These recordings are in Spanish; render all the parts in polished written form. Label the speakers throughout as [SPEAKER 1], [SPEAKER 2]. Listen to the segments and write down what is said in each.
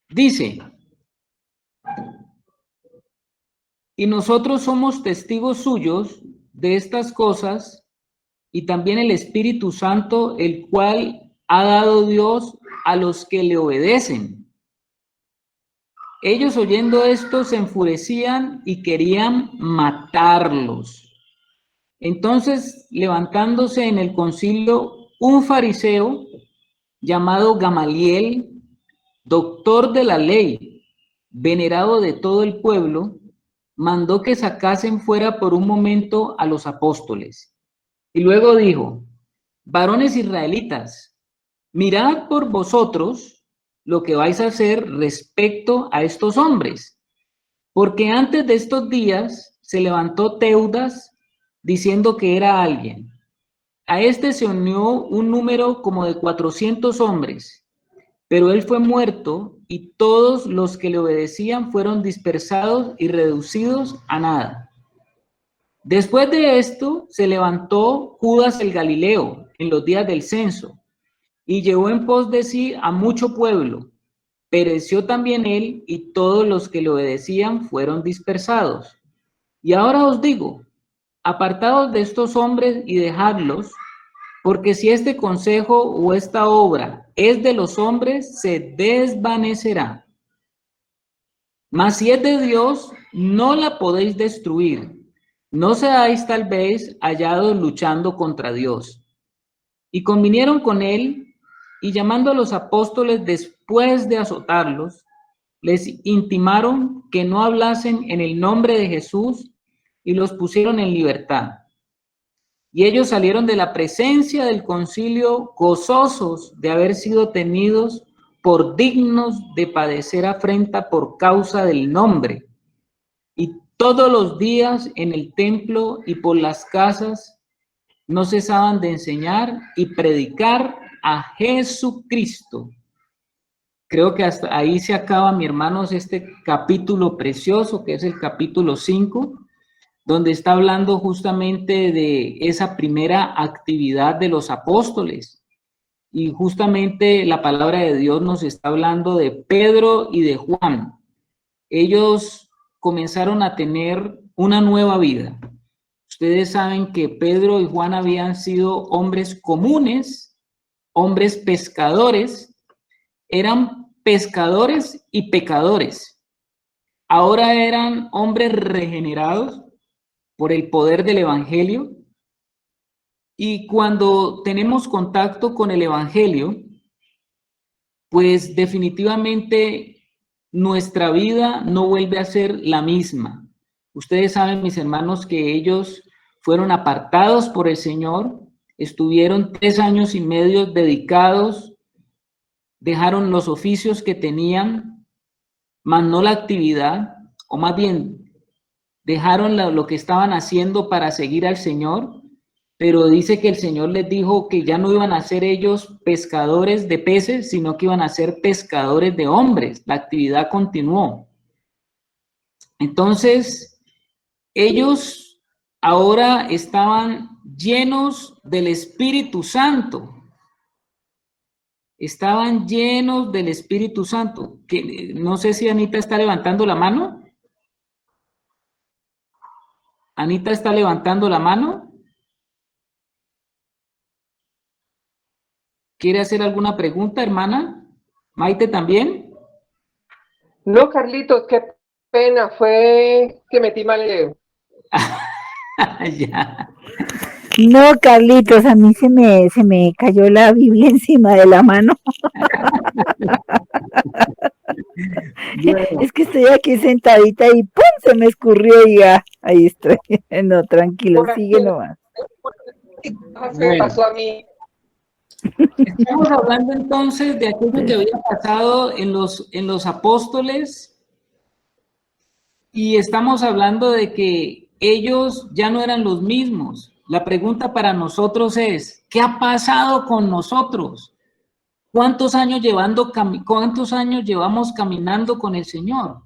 [SPEAKER 1] Dice, y nosotros somos testigos suyos de estas cosas, y también el Espíritu Santo, el cual ha dado Dios a los que le obedecen. Ellos oyendo esto se enfurecían y querían matarlos. Entonces, levantándose en el concilio un fariseo llamado Gamaliel, doctor de la ley, venerado de todo el pueblo, mandó que sacasen fuera por un momento a los apóstoles. Y luego dijo: varones israelitas, mirad por vosotros lo que vais a hacer respecto a estos hombres, porque antes de estos días se levantó Teudas diciendo que era alguien. A este se unió un número como de 400 hombres, pero él fue muerto y todos los que le obedecían fueron dispersados y reducidos a nada. Después de esto se levantó Judas el Galileo en los días del censo y llevó en pos de sí a mucho pueblo. Pereció también él y todos los que le obedecían fueron dispersados. Y ahora os digo, apartaos de estos hombres y dejadlos, porque si este consejo o esta obra es de los hombres, se desvanecerá. Mas si es de Dios, no la podéis destruir. No seáis tal vez hallados luchando contra Dios. Y convinieron con él, y llamando a los apóstoles después de azotarlos, les intimaron que no hablasen en el nombre de Jesús, y los pusieron en libertad. Y ellos salieron de la presencia del concilio gozosos de haber sido tenidos por dignos de padecer afrenta por causa del nombre. Y todos los días en el templo y por las casas no cesaban de enseñar y predicar a Jesucristo. Creo que hasta ahí se acaba, mis hermanos, este capítulo precioso, que es el capítulo 5, donde está hablando justamente de esa primera actividad de los apóstoles. Y justamente la palabra de Dios nos está hablando de Pedro y de Juan. Ellos comenzaron a tener una nueva vida. Ustedes saben que Pedro y Juan habían sido hombres comunes, hombres pescadores, eran pescadores y pecadores. Ahora eran hombres regenerados por el poder del Evangelio. Y cuando tenemos contacto con el Evangelio, pues definitivamente nuestra vida no vuelve a ser la misma. Ustedes saben, mis hermanos, que ellos fueron apartados por el Señor, estuvieron 3 años y medio dedicados, dejaron los oficios que tenían, más no la actividad, o más bien dejaron lo que estaban haciendo para seguir al Señor, pero dice que el Señor les dijo que ya no iban a ser ellos pescadores de peces, sino que iban a ser pescadores de hombres. La actividad continuó. Entonces, ellos ahora estaban llenos del Espíritu Santo. Estaban llenos del Espíritu Santo. Que, no sé si Anita está levantando la mano. Anita está levantando la mano. ¿Quiere hacer alguna pregunta, hermana? ¿Maite también?
[SPEAKER 2] No, Carlitos, qué pena, fue que metí mal el dedo.
[SPEAKER 1] Ya.
[SPEAKER 3] No, Carlitos, a mí se me cayó la Biblia encima de la mano.
[SPEAKER 1] Bueno.
[SPEAKER 3] Es que estoy aquí sentadita y ¡pum! Se me escurrió y ya, ahí estoy. No, tranquilo, sigue nomás.
[SPEAKER 2] Me pasó a mí.
[SPEAKER 1] Estamos hablando entonces de aquello que había pasado en los apóstoles, y estamos hablando de que ellos ya no eran los mismos. La pregunta para nosotros es, ¿qué ha pasado con nosotros? ¿Cuántos años llevamos caminando con el Señor?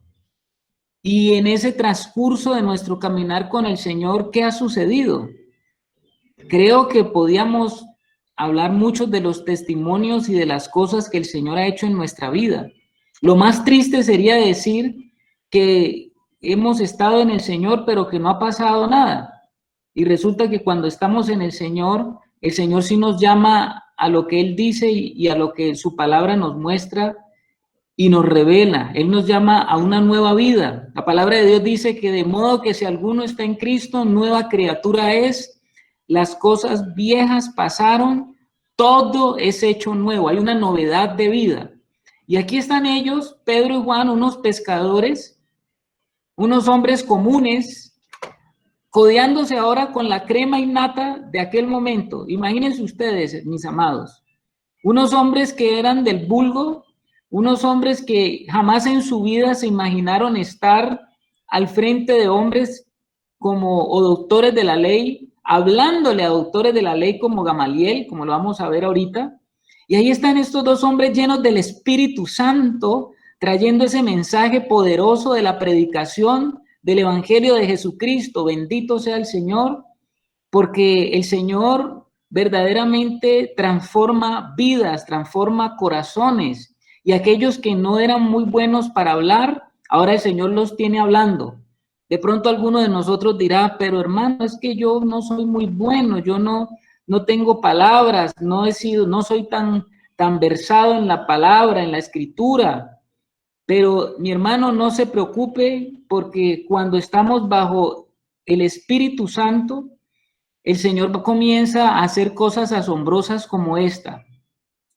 [SPEAKER 1] Y en ese transcurso de nuestro caminar con el Señor, ¿qué ha sucedido? creo que podíamos hablar muchos de los testimonios y de las cosas que el Señor ha hecho en nuestra vida. Lo más triste sería decir que hemos estado en el Señor, pero que no ha pasado nada. Y resulta que cuando estamos en el Señor sí nos llama a lo que Él dice y a lo que su palabra nos muestra y nos revela. Él nos llama a una nueva vida. La palabra de Dios dice que de modo que si alguno está en Cristo, nueva criatura es. Las cosas viejas pasaron, todo es hecho nuevo. Hay una novedad de vida. Y aquí están ellos, Pedro y Juan, unos pescadores, unos hombres comunes, codeándose ahora con la crema innata de aquel momento. Imagínense ustedes, mis amados, unos hombres que eran del vulgo, unos hombres que jamás en su vida se imaginaron estar al frente de hombres o doctores de la ley, hablándole a doctores de la ley como Gamaliel, como lo vamos a ver ahorita. Y ahí están estos dos hombres llenos del Espíritu Santo, trayendo ese mensaje poderoso de la predicación del Evangelio de Jesucristo. Bendito sea el Señor, porque el Señor verdaderamente transforma vidas, transforma corazones. Y aquellos que no eran muy buenos para hablar, ahora el Señor los tiene hablando. De pronto alguno de nosotros dirá, pero hermano, es que yo no soy muy bueno, yo no tengo palabras, no soy tan versado en la palabra, en la escritura. Pero mi hermano, no se preocupe, porque cuando estamos bajo el Espíritu Santo, el Señor comienza a hacer cosas asombrosas como esta.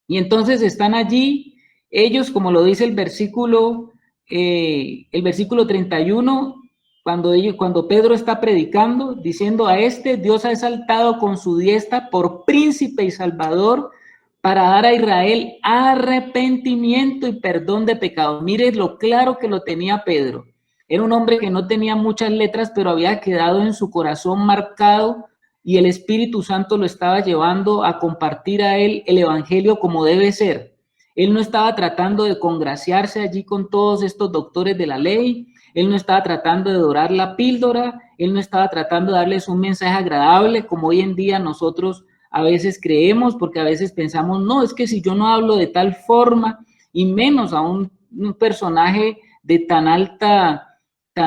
[SPEAKER 1] Y entonces están allí ellos, como lo dice el versículo 31, cuando Pedro está predicando, diciendo: a este Dios ha exaltado con su diestra por príncipe y salvador, para dar a Israel arrepentimiento y perdón de pecados. Mire lo claro que lo tenía Pedro. Era un hombre que no tenía muchas letras, pero había quedado en su corazón marcado, y el Espíritu Santo lo estaba llevando a compartir a él el evangelio como debe ser. Él no estaba tratando de congraciarse allí con todos estos doctores de la ley. Él no estaba tratando de dorar la píldora. Él no estaba tratando de darles un mensaje agradable, como hoy en día nosotros a veces creemos, porque a veces pensamos, no, es que si yo no hablo de tal forma, y menos a un personaje de tan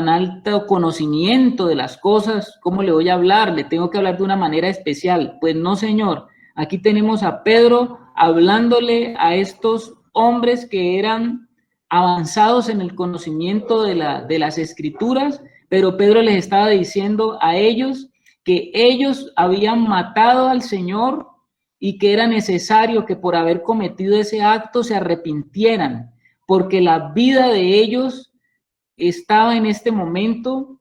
[SPEAKER 1] alto conocimiento de las cosas, ¿cómo le voy a hablar? Le tengo que hablar de una manera especial. Pues no, señor. Aquí tenemos a Pedro hablándole a estos hombres que eran avanzados en el conocimiento de las escrituras, pero Pedro les estaba diciendo a ellos que ellos habían matado al Señor y que era necesario que por haber cometido ese acto se arrepintieran, porque la vida de ellos estaba en este momento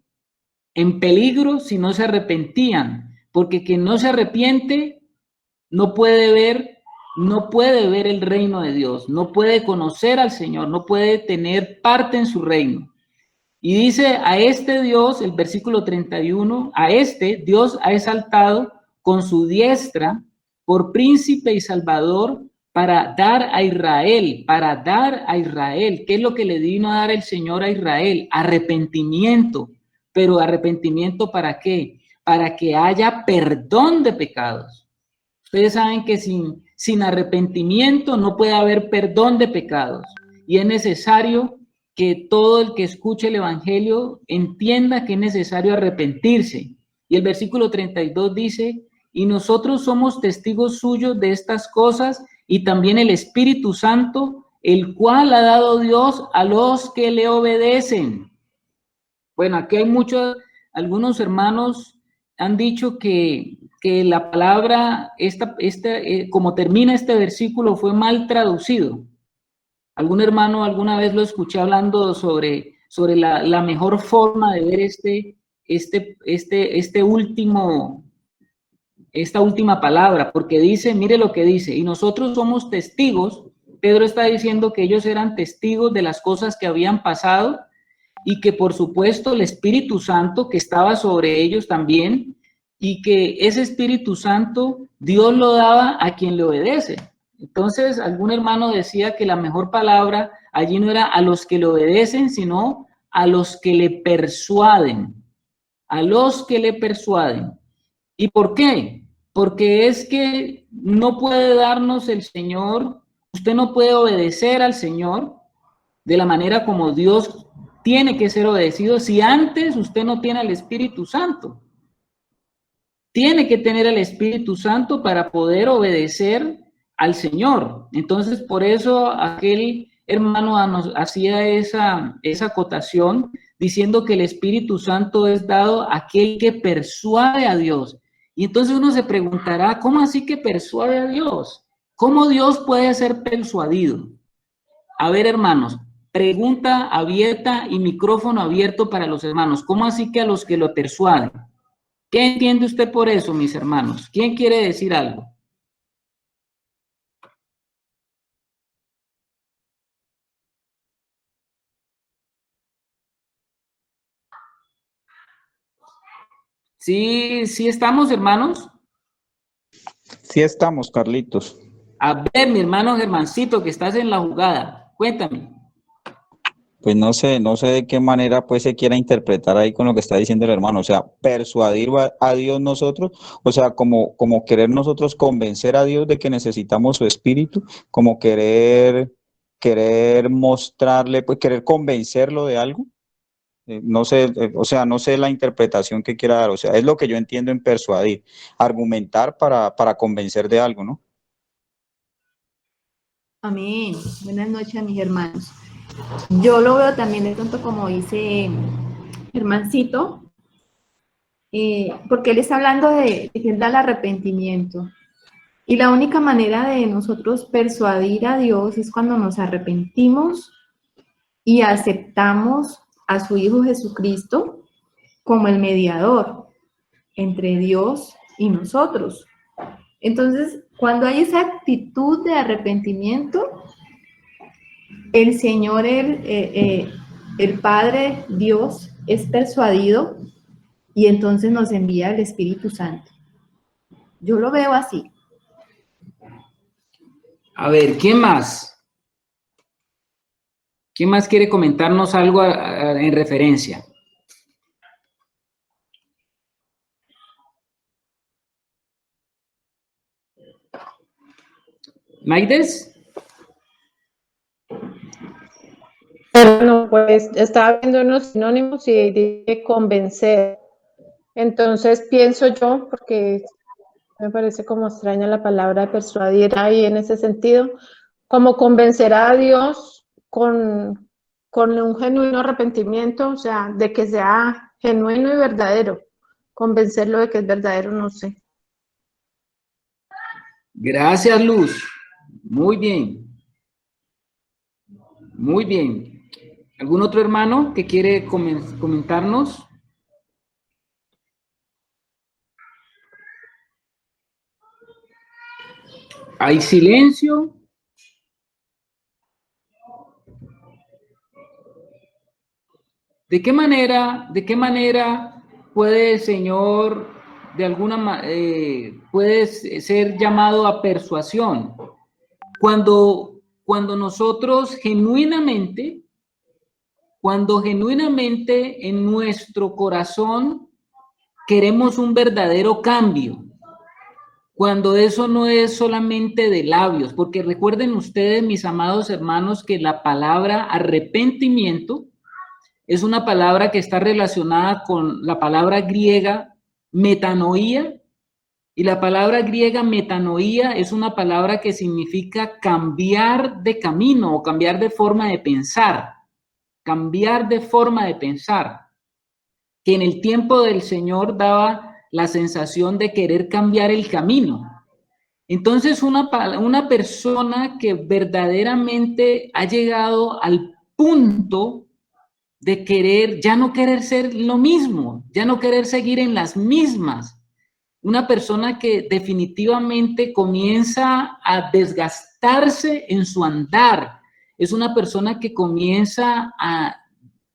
[SPEAKER 1] en peligro si no se arrepentían, porque quien no se arrepiente no puede ver el reino de Dios, no puede conocer al Señor, no puede tener parte en su reino. Y dice: a este Dios, el versículo 31, a este Dios ha exaltado con su diestra por príncipe y salvador, para dar a Israel. ¿Qué es lo que le vino a dar el Señor a Israel? Arrepentimiento. Pero ¿arrepentimiento para qué? Para que haya perdón de pecados. Ustedes saben que sin arrepentimiento no puede haber perdón de pecados. Y es necesario que todo el que escuche el evangelio entienda que es necesario arrepentirse. Y el versículo 32 dice: y nosotros somos testigos suyos de estas cosas, y también el Espíritu Santo, el cual ha dado Dios a los que le obedecen. Bueno, aquí hay algunos hermanos han dicho que la palabra, como termina este versículo, fue mal traducido. Algún hermano alguna vez lo escuché hablando sobre la mejor forma de ver esta última palabra, porque dice, mire lo que dice: y nosotros somos testigos. Pedro está diciendo que ellos eran testigos de las cosas que habían pasado, y que por supuesto el Espíritu Santo que estaba sobre ellos también, y que ese Espíritu Santo Dios lo daba a quien le obedece. Entonces algún hermano decía que la mejor palabra allí no era a los que le obedecen, sino a los que le persuaden. A los que le persuaden. ¿Y por qué? porque es que no puede darnos el Señor, usted no puede obedecer al Señor de la manera como Dios tiene que ser obedecido si antes usted no tiene al Espíritu Santo. Tiene que tener el Espíritu Santo para poder obedecer al Señor. Entonces, por eso aquel hermano nos hacía esa acotación diciendo que el Espíritu Santo es dado a aquel que persuade a Dios. Y entonces uno se preguntará, ¿cómo así que persuade a Dios? ¿Cómo Dios puede ser persuadido? A ver, hermanos, pregunta abierta y micrófono abierto para los hermanos. ¿Cómo así que a los que lo persuaden? ¿Qué entiende usted por eso, mis hermanos? ¿Quién quiere decir algo? Sí, sí estamos, hermanos.
[SPEAKER 4] Sí estamos, Carlitos.
[SPEAKER 1] A ver, mi hermano Germancito, que estás en la jugada, cuéntame.
[SPEAKER 4] Pues no sé de qué manera pues se quiera interpretar ahí con lo que está diciendo el hermano, o sea, persuadir a Dios nosotros, o sea, como querer nosotros convencer a Dios de que necesitamos su espíritu, como querer mostrarle, pues querer convencerlo de algo. No sé, o sea, no sé la interpretación que quiera dar, o sea, es lo que yo entiendo en persuadir, argumentar para convencer de algo, ¿no?
[SPEAKER 5] Amén. Buenas noches a mis hermanos. Yo lo veo también de pronto como dice Germancito, porque él está hablando de que él da el arrepentimiento. Y la única manera de nosotros persuadir a Dios es cuando nos arrepentimos y aceptamos a su Hijo Jesucristo como el mediador entre Dios y nosotros. Entonces, cuando hay esa actitud de arrepentimiento, el Señor, el Padre Dios, es persuadido y entonces nos envía el Espíritu Santo. Yo lo veo así.
[SPEAKER 1] A ver, ¿quién más? ¿Quién más quiere comentarnos algo en referencia? ¿Maides?
[SPEAKER 6] Bueno, pues estaba viendo unos sinónimos y dije convencer. Entonces pienso yo, porque me parece como extraña la palabra persuadir ahí en ese sentido, como convencer a Dios con un genuino arrepentimiento, o sea, de que sea genuino y verdadero. Convencerlo de que es verdadero, no sé.
[SPEAKER 1] Gracias, Luz. Muy bien. Muy bien. ¿Algún otro hermano que quiere comentarnos? ¿Hay silencio? ¿De qué manera puede el Señor, puede ser llamado a persuasión? Cuando nosotros genuinamente en nuestro corazón queremos un verdadero cambio, cuando eso no es solamente de labios, porque recuerden ustedes, mis amados hermanos, que la palabra arrepentimiento es una palabra que está relacionada con la palabra griega metanoía, y la palabra griega metanoía es una palabra que significa cambiar de camino o cambiar de forma de pensar, que en el tiempo del Señor daba la sensación de querer cambiar el camino. Entonces, una persona que verdaderamente ha llegado al punto de ya no querer ser lo mismo, ya no querer seguir en las mismas. Una persona que definitivamente comienza a desgastarse en su andar. Es una persona que comienza a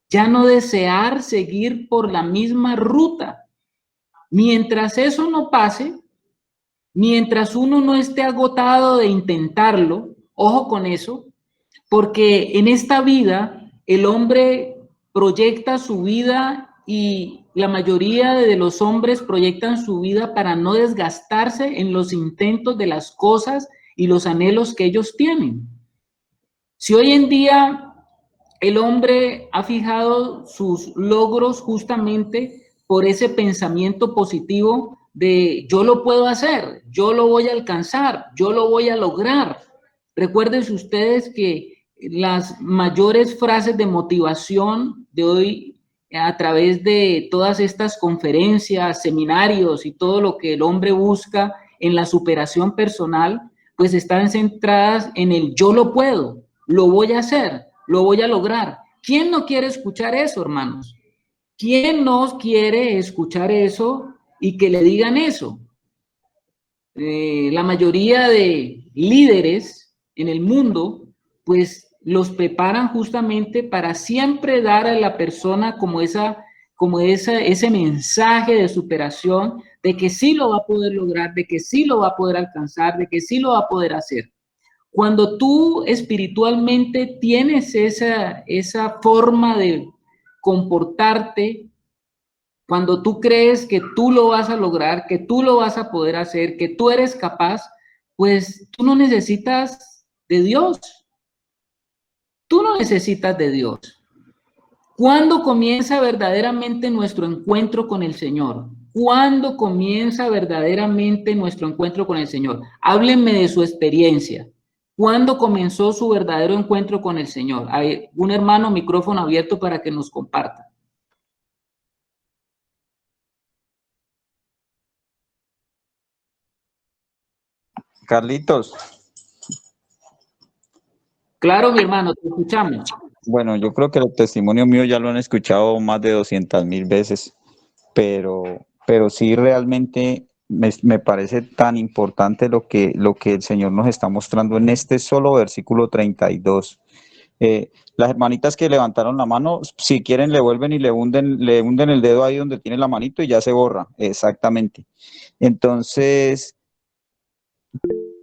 [SPEAKER 1] ya no desear seguir por la misma ruta. Mientras eso no pase, mientras uno no esté agotado de intentarlo, ojo con eso, porque en esta vida el hombre proyecta su vida y la mayoría de los hombres proyectan su vida para no desgastarse en los intentos de las cosas y los anhelos que ellos tienen. Si hoy en día el hombre ha fijado sus logros justamente por ese pensamiento positivo de yo lo puedo hacer, yo lo voy a alcanzar, yo lo voy a lograr. Recuerden ustedes que las mayores frases de motivación de hoy a través de todas estas conferencias, seminarios y todo lo que el hombre busca en la superación personal, pues están centradas en el yo lo puedo, lo voy a hacer, lo voy a lograr. ¿Quién no quiere escuchar eso, hermanos? ¿Quién no quiere escuchar eso y que le digan eso? La mayoría de líderes en el mundo, pues los preparan justamente para siempre dar a la persona ese mensaje de superación, de que sí lo va a poder lograr, de que sí lo va a poder alcanzar, de que sí lo va a poder hacer. Cuando tú espiritualmente tienes esa forma de comportarte, cuando tú crees que tú lo vas a lograr, que tú lo vas a poder hacer, que tú eres capaz, pues tú no necesitas de Dios. Tú no necesitas de Dios. ¿Cuándo comienza verdaderamente nuestro encuentro con el Señor? ¿Cuándo comienza verdaderamente nuestro encuentro con el Señor? Háblenme de su experiencia. ¿Cuándo comenzó su verdadero encuentro con el Señor? Hay un hermano, micrófono abierto para que nos comparta.
[SPEAKER 4] Carlitos,
[SPEAKER 1] Claro, mi hermano, te escuchamos.
[SPEAKER 4] bueno, yo creo que el testimonio mío ya lo han escuchado más de 200.000 veces, pero sí realmente me parece tan importante lo que el Señor nos está mostrando en este solo versículo 32. Las hermanitas que levantaron la mano, si quieren le vuelven y le hunden el dedo ahí donde tiene la manito y ya se borra, exactamente. Entonces,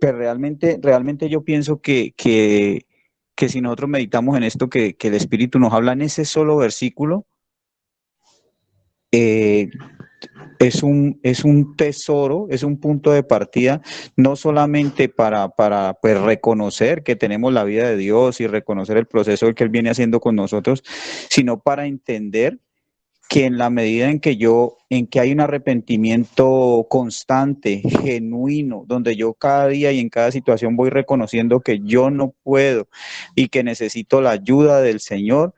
[SPEAKER 4] pero realmente yo pienso que si nosotros meditamos en esto que el Espíritu nos habla en ese solo versículo, es un tesoro, es un punto de partida, no solamente para pues, reconocer que tenemos la vida de Dios y reconocer el proceso que Él viene haciendo con nosotros, sino para entender que en la medida en que hay un arrepentimiento constante, genuino, donde yo cada día y en cada situación voy reconociendo que yo no puedo y que necesito la ayuda del Señor,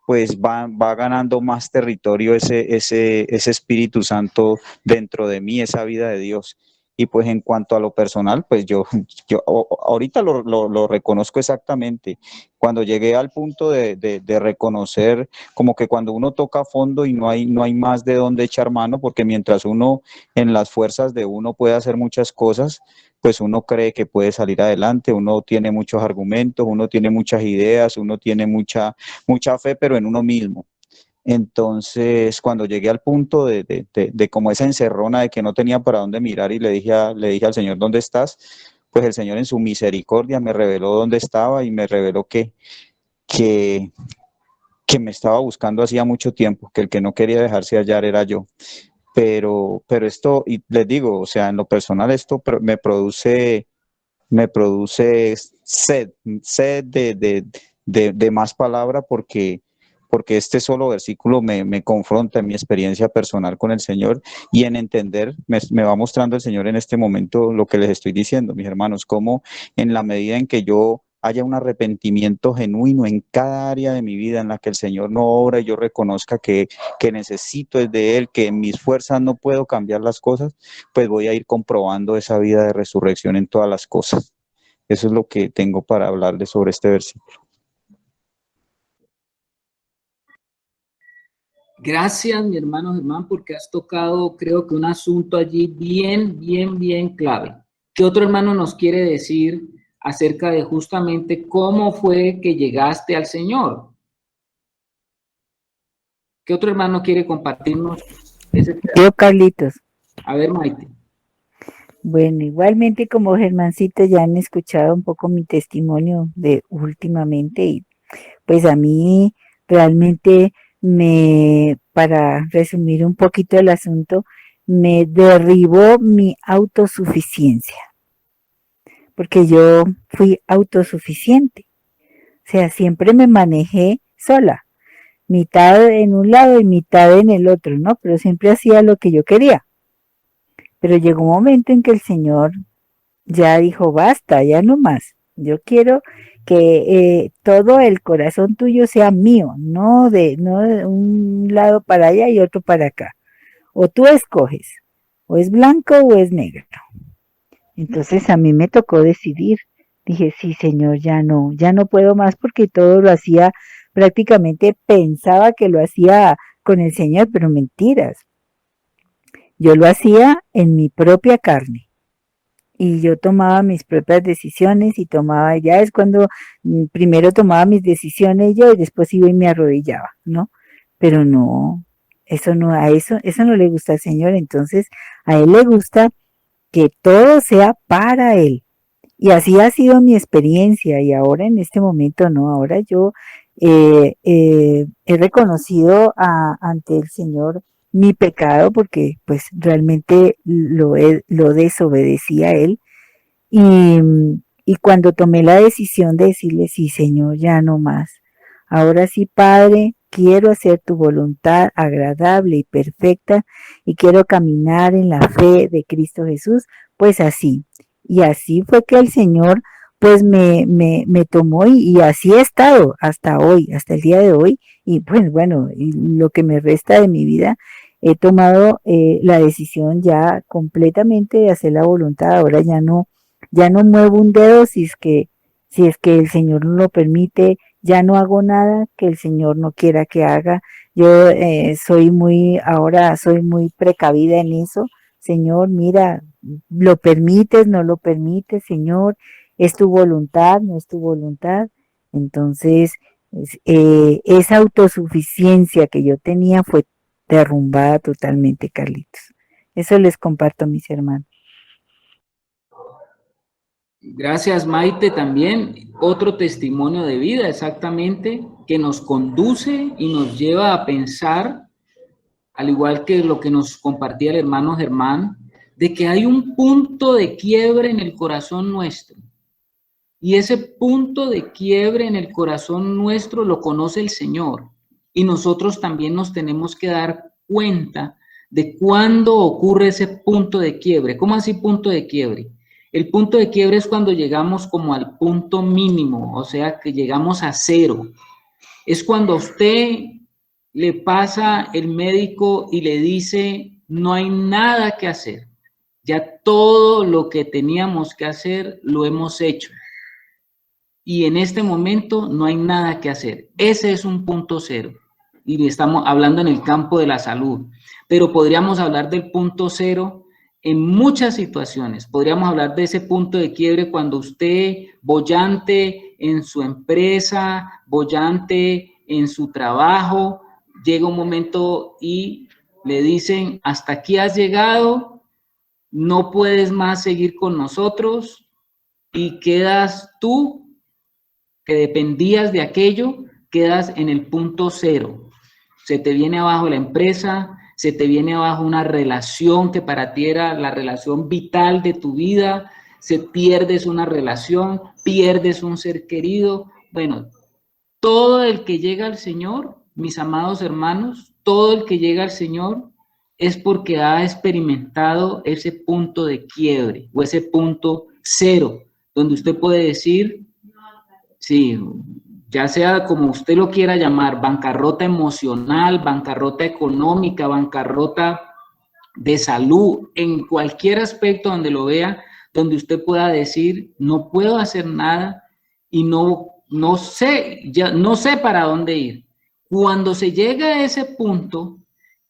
[SPEAKER 4] pues va ganando más territorio ese Espíritu Santo dentro de mí, esa vida de Dios. Y pues en cuanto a lo personal, pues yo ahorita lo reconozco exactamente. Cuando llegué al punto de reconocer, como que cuando uno toca a fondo y no hay más de dónde echar mano, porque mientras uno en las fuerzas de uno puede hacer muchas cosas, pues uno cree que puede salir adelante, uno tiene muchos argumentos, uno tiene muchas ideas, uno tiene mucha fe, pero en uno mismo. Entonces, cuando llegué al punto de como esa encerrona de que no tenía para dónde mirar y le dije al Señor, ¿dónde estás? Pues el Señor en su misericordia me reveló dónde estaba y me reveló que me estaba buscando hacía mucho tiempo, que el que no quería dejarse hallar era yo. Pero esto, y les digo, o sea, en lo personal esto me produce sed de más palabra porque este solo versículo me confronta en mi experiencia personal con el Señor y en entender, me va mostrando el Señor en este momento lo que les estoy diciendo, mis hermanos, cómo en la medida en que yo haya un arrepentimiento genuino en cada área de mi vida en la que el Señor no obra y yo reconozca que necesito es de Él, que en mis fuerzas no puedo cambiar las cosas, pues voy a ir comprobando esa vida de resurrección en todas las cosas. Eso es lo que tengo para hablarles sobre este versículo.
[SPEAKER 1] Gracias, mi hermano Germán, porque has tocado, creo que un asunto allí bien clave. ¿Qué otro hermano nos quiere decir acerca de justamente cómo fue que llegaste al Señor? ¿Qué otro hermano quiere compartirnos ese tema?
[SPEAKER 3] Yo, Carlitos.
[SPEAKER 1] A ver, Maite.
[SPEAKER 3] Bueno, igualmente como Germancito ya han escuchado un poco mi testimonio de últimamente y pues a mí realmente para resumir un poquito el asunto, me derribó mi autosuficiencia, porque yo fui autosuficiente, o sea, siempre me manejé sola, mitad en un lado y mitad en el otro, ¿no? Pero siempre hacía lo que yo quería. Pero llegó un momento en que el Señor ya dijo, basta, ya no más. Yo quiero que todo el corazón tuyo sea mío, no de un lado para allá y otro para acá. O tú escoges, o es blanco o es negro. Entonces a mí me tocó decidir. Dije, sí, Señor, ya no puedo más porque todo lo hacía, prácticamente pensaba que lo hacía con el Señor, pero mentiras. Yo lo hacía en mi propia carne. Y yo tomaba mis propias decisiones y ya es cuando primero tomaba mis decisiones yo y después iba y me arrodillaba, ¿no? Pero no, eso no le gusta al Señor, entonces a Él le gusta que todo sea para Él. Y así ha sido mi experiencia y ahora en este momento no, ahora yo he reconocido ante el Señor mi pecado porque pues realmente lo desobedecí a Él y cuando tomé la decisión de decirle sí Señor, ya no más, ahora sí Padre, quiero hacer tu voluntad agradable y perfecta y quiero caminar en la fe de Cristo Jesús, pues así. Y así fue que el Señor pues me tomó y así he estado hasta hoy, hasta el día de hoy. Y pues bueno, y lo que me resta de mi vida, he tomado la decisión ya completamente de hacer la voluntad. Ahora ya no muevo un dedo si es que el Señor no lo permite, ya no hago nada que el Señor no quiera que haga. Yo ahora soy muy precavida en eso. Señor, mira, lo permites, no lo permites, Señor, es tu voluntad, no es tu voluntad. Entonces, esa autosuficiencia que yo tenía fue derrumbada totalmente, Carlitos. Eso les comparto a mis hermanos.
[SPEAKER 1] Gracias, Maite, también otro testimonio de vida, exactamente, que nos conduce y nos lleva a pensar, al igual que lo que nos compartía el hermano Germán, de que hay un punto de quiebre en el corazón nuestro. Y ese punto de quiebre en el corazón nuestro lo conoce el Señor. Y nosotros también nos tenemos que dar cuenta de cuándo ocurre ese punto de quiebre. ¿Cómo así punto de quiebre? El punto de quiebre es cuando llegamos como al punto mínimo, o sea, que llegamos a cero. Es cuando a usted le pasa el médico y le dice, no hay nada que hacer. Ya todo lo que teníamos que hacer lo hemos hecho. Y en este momento no hay nada que hacer. Ese es un punto cero. Y estamos hablando en el campo de la salud. Pero podríamos hablar del punto cero en muchas situaciones. Podríamos hablar de ese punto de quiebre cuando usted, boyante en su empresa, boyante en su trabajo, llega un momento y le dicen, hasta aquí has llegado, no puedes más seguir con nosotros y quedas tú, que dependías de aquello, quedas en el punto cero. Se te viene abajo la empresa, se te viene abajo una relación que para ti era la relación vital de tu vida, pierdes una relación, pierdes un ser querido. Bueno, todo el que llega al Señor, mis amados hermanos, todo el que llega al Señor es porque ha experimentado ese punto de quiebre o ese punto cero, donde usted puede decir, sí, ya sea como usted lo quiera llamar, bancarrota emocional, bancarrota económica, bancarrota de salud, en cualquier aspecto donde lo vea, donde usted pueda decir, no puedo hacer nada y no sé para dónde ir. Cuando se llega a ese punto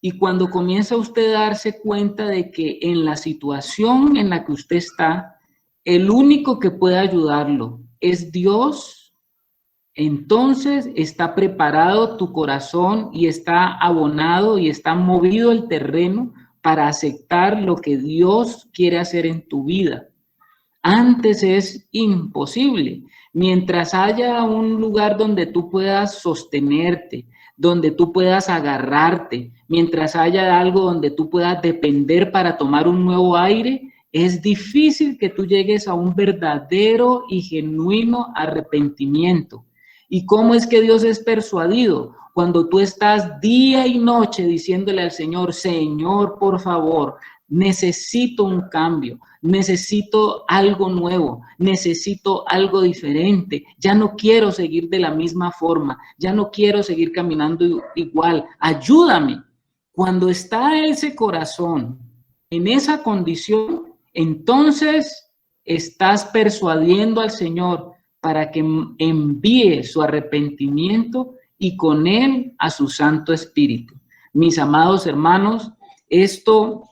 [SPEAKER 1] y cuando comienza usted a darse cuenta de que en la situación en la que usted está, el único que puede ayudarlo es Dios, entonces está preparado tu corazón y está abonado y está movido el terreno para aceptar lo que Dios quiere hacer en tu vida. Antes es imposible. Mientras haya un lugar donde tú puedas sostenerte, donde tú puedas agarrarte, mientras haya algo donde tú puedas depender para tomar un nuevo aire, es difícil que tú llegues a un verdadero y genuino arrepentimiento. ¿Y cómo es que Dios es persuadido? Cuando tú estás día y noche diciéndole al Señor, Señor, por favor, necesito un cambio, necesito algo nuevo, necesito algo diferente, ya no quiero seguir de la misma forma, ya no quiero seguir caminando igual, ayúdame. Cuando está ese corazón en esa condición, entonces estás persuadiendo al Señor para que envíe su arrepentimiento y con él a su Santo Espíritu. Mis amados hermanos, esto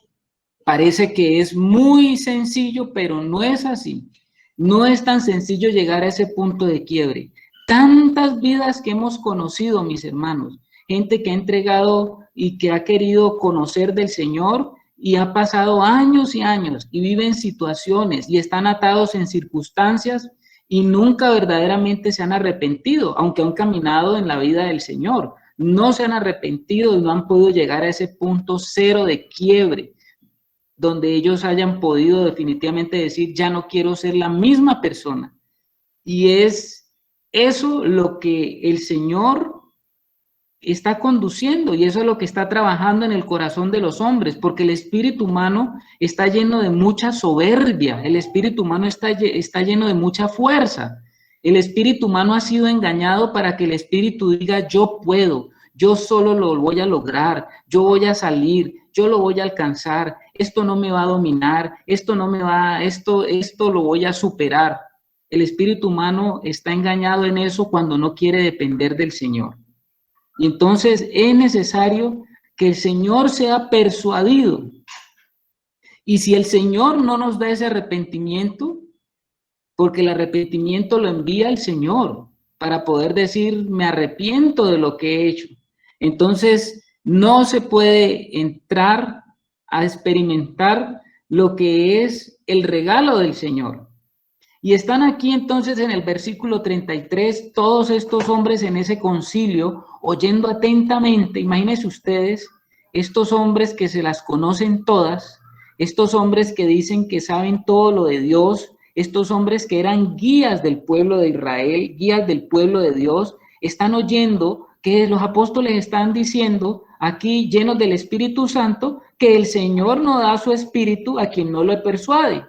[SPEAKER 1] parece que es muy sencillo, pero no es así. No es tan sencillo llegar a ese punto de quiebre. Tantas vidas que hemos conocido, mis hermanos, gente que ha entregado y que ha querido conocer del Señor y ha pasado años y años y viven situaciones y están atados en circunstancias y nunca verdaderamente se han arrepentido, aunque han caminado en la vida del Señor. No se han arrepentido y no han podido llegar a ese punto cero de quiebre, donde ellos hayan podido definitivamente decir, ya no quiero ser la misma persona. Y es eso lo que el Señor está conduciendo y eso es lo que está trabajando en el corazón de los hombres, porque el espíritu humano está lleno de mucha soberbia, el espíritu humano está lleno de mucha fuerza. El espíritu humano ha sido engañado para que el espíritu diga, yo puedo, yo solo lo voy a lograr, yo voy a salir, yo lo voy a alcanzar, esto no me va a dominar, esto lo voy a superar. El espíritu humano está engañado en eso cuando no quiere depender del Señor. Y entonces es necesario que el Señor sea persuadido. Y si el Señor no nos da ese arrepentimiento, porque el arrepentimiento lo envía el Señor para poder decir, me arrepiento de lo que he hecho. Entonces, no se puede entrar a experimentar lo que es el regalo del Señor. Y están aquí entonces en el versículo 33, todos estos hombres en ese concilio, oyendo atentamente. Imagínense ustedes, estos hombres que se las conocen todas, estos hombres que dicen que saben todo lo de Dios, estos hombres que eran guías del pueblo de Israel, guías del pueblo de Dios, están oyendo que los apóstoles están diciendo aquí, llenos del Espíritu Santo, que el Señor no da su Espíritu a quien no lo persuade.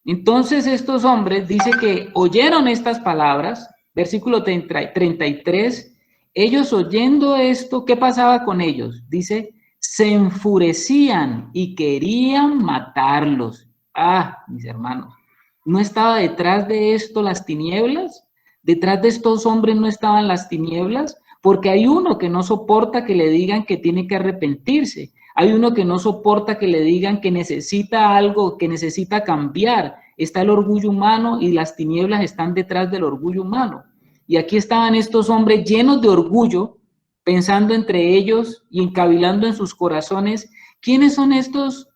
[SPEAKER 1] Entonces estos hombres, dice que oyeron estas palabras, versículo 33, ellos oyendo esto, ¿qué pasaba con ellos? Dice, se enfurecían y querían matarlos. Ah, mis hermanos, ¿no estaba detrás de esto las tinieblas? ¿Detrás de estos hombres no estaban las tinieblas? Porque hay uno que no soporta que le digan que tiene que arrepentirse. Hay uno que no soporta que le digan que necesita algo, que necesita cambiar. Está el orgullo humano y las tinieblas están detrás del orgullo humano. Y aquí estaban estos hombres llenos de orgullo, pensando entre ellos y encavilando en sus corazones, ¿quiénes son estos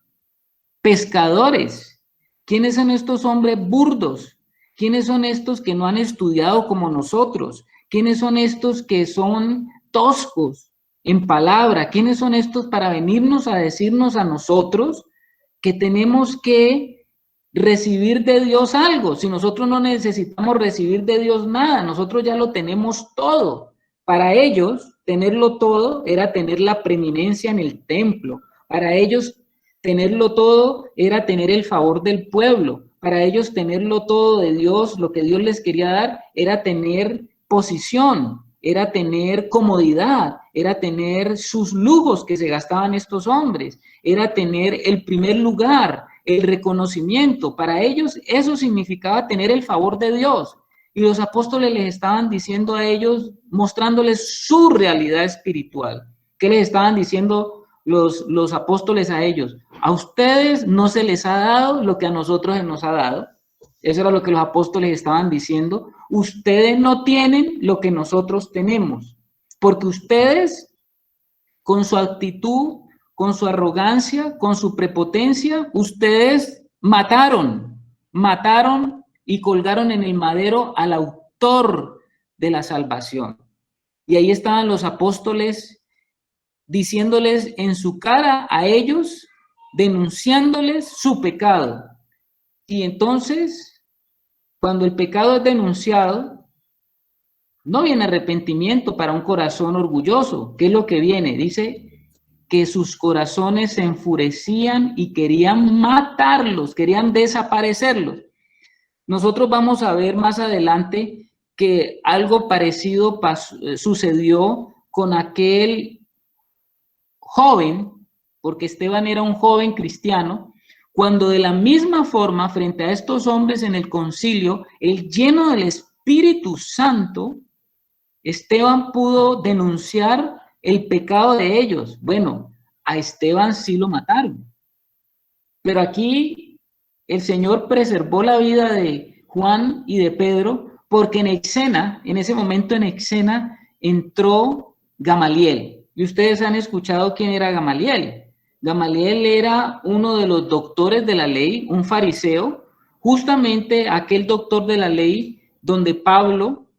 [SPEAKER 1] pescadores? ¿Quiénes son estos hombres burdos? ¿Quiénes son estos que no han estudiado como nosotros? ¿Quiénes son estos que son toscos en palabra? ¿Quiénes son estos para venirnos a decirnos a nosotros que tenemos que recibir de Dios algo? Si nosotros no necesitamos recibir de Dios nada, nosotros ya lo tenemos todo. Para ellos, tenerlo todo era tener la preeminencia en el templo. Para ellos, tenerlo todo era tener el favor del pueblo. Para ellos, tenerlo todo de Dios, lo que Dios les quería dar, era tener posición, era tener comodidad, era tener sus lujos que se gastaban estos hombres, era tener el primer lugar, el reconocimiento. Para ellos eso significaba tener el favor de Dios. Y los apóstoles les estaban diciendo a ellos, mostrándoles su realidad espiritual. ¿Qué les estaban diciendo los apóstoles a ellos? A ustedes no se les ha dado lo que a nosotros se nos ha dado. Eso era lo que los apóstoles estaban diciendo. Ustedes no tienen lo que nosotros tenemos, porque ustedes, con su actitud, con su arrogancia, con su prepotencia, ustedes mataron y colgaron en el madero al autor de la salvación. Y ahí estaban los apóstoles diciéndoles en su cara a ellos, denunciándoles su pecado. Y entonces, cuando el pecado es denunciado, no viene arrepentimiento para un corazón orgulloso. ¿Qué es lo que viene? Dice que sus corazones se enfurecían y querían matarlos, querían desaparecerlos. Nosotros vamos a ver más adelante que algo parecido sucedió con aquel joven, porque Esteban era un joven cristiano, cuando de la misma forma, frente a estos hombres en el concilio, el lleno del Espíritu Santo, Esteban pudo denunciar el pecado de ellos. Bueno, a Esteban sí lo mataron, pero aquí el Señor preservó la vida de Juan y de Pedro, porque en Exena, en ese momento en Exena, entró Gamaliel. Y ustedes han escuchado quién era Gamaliel. Gamaliel era uno de los doctores de la ley, un fariseo, justamente aquel doctor de la ley donde Pablo,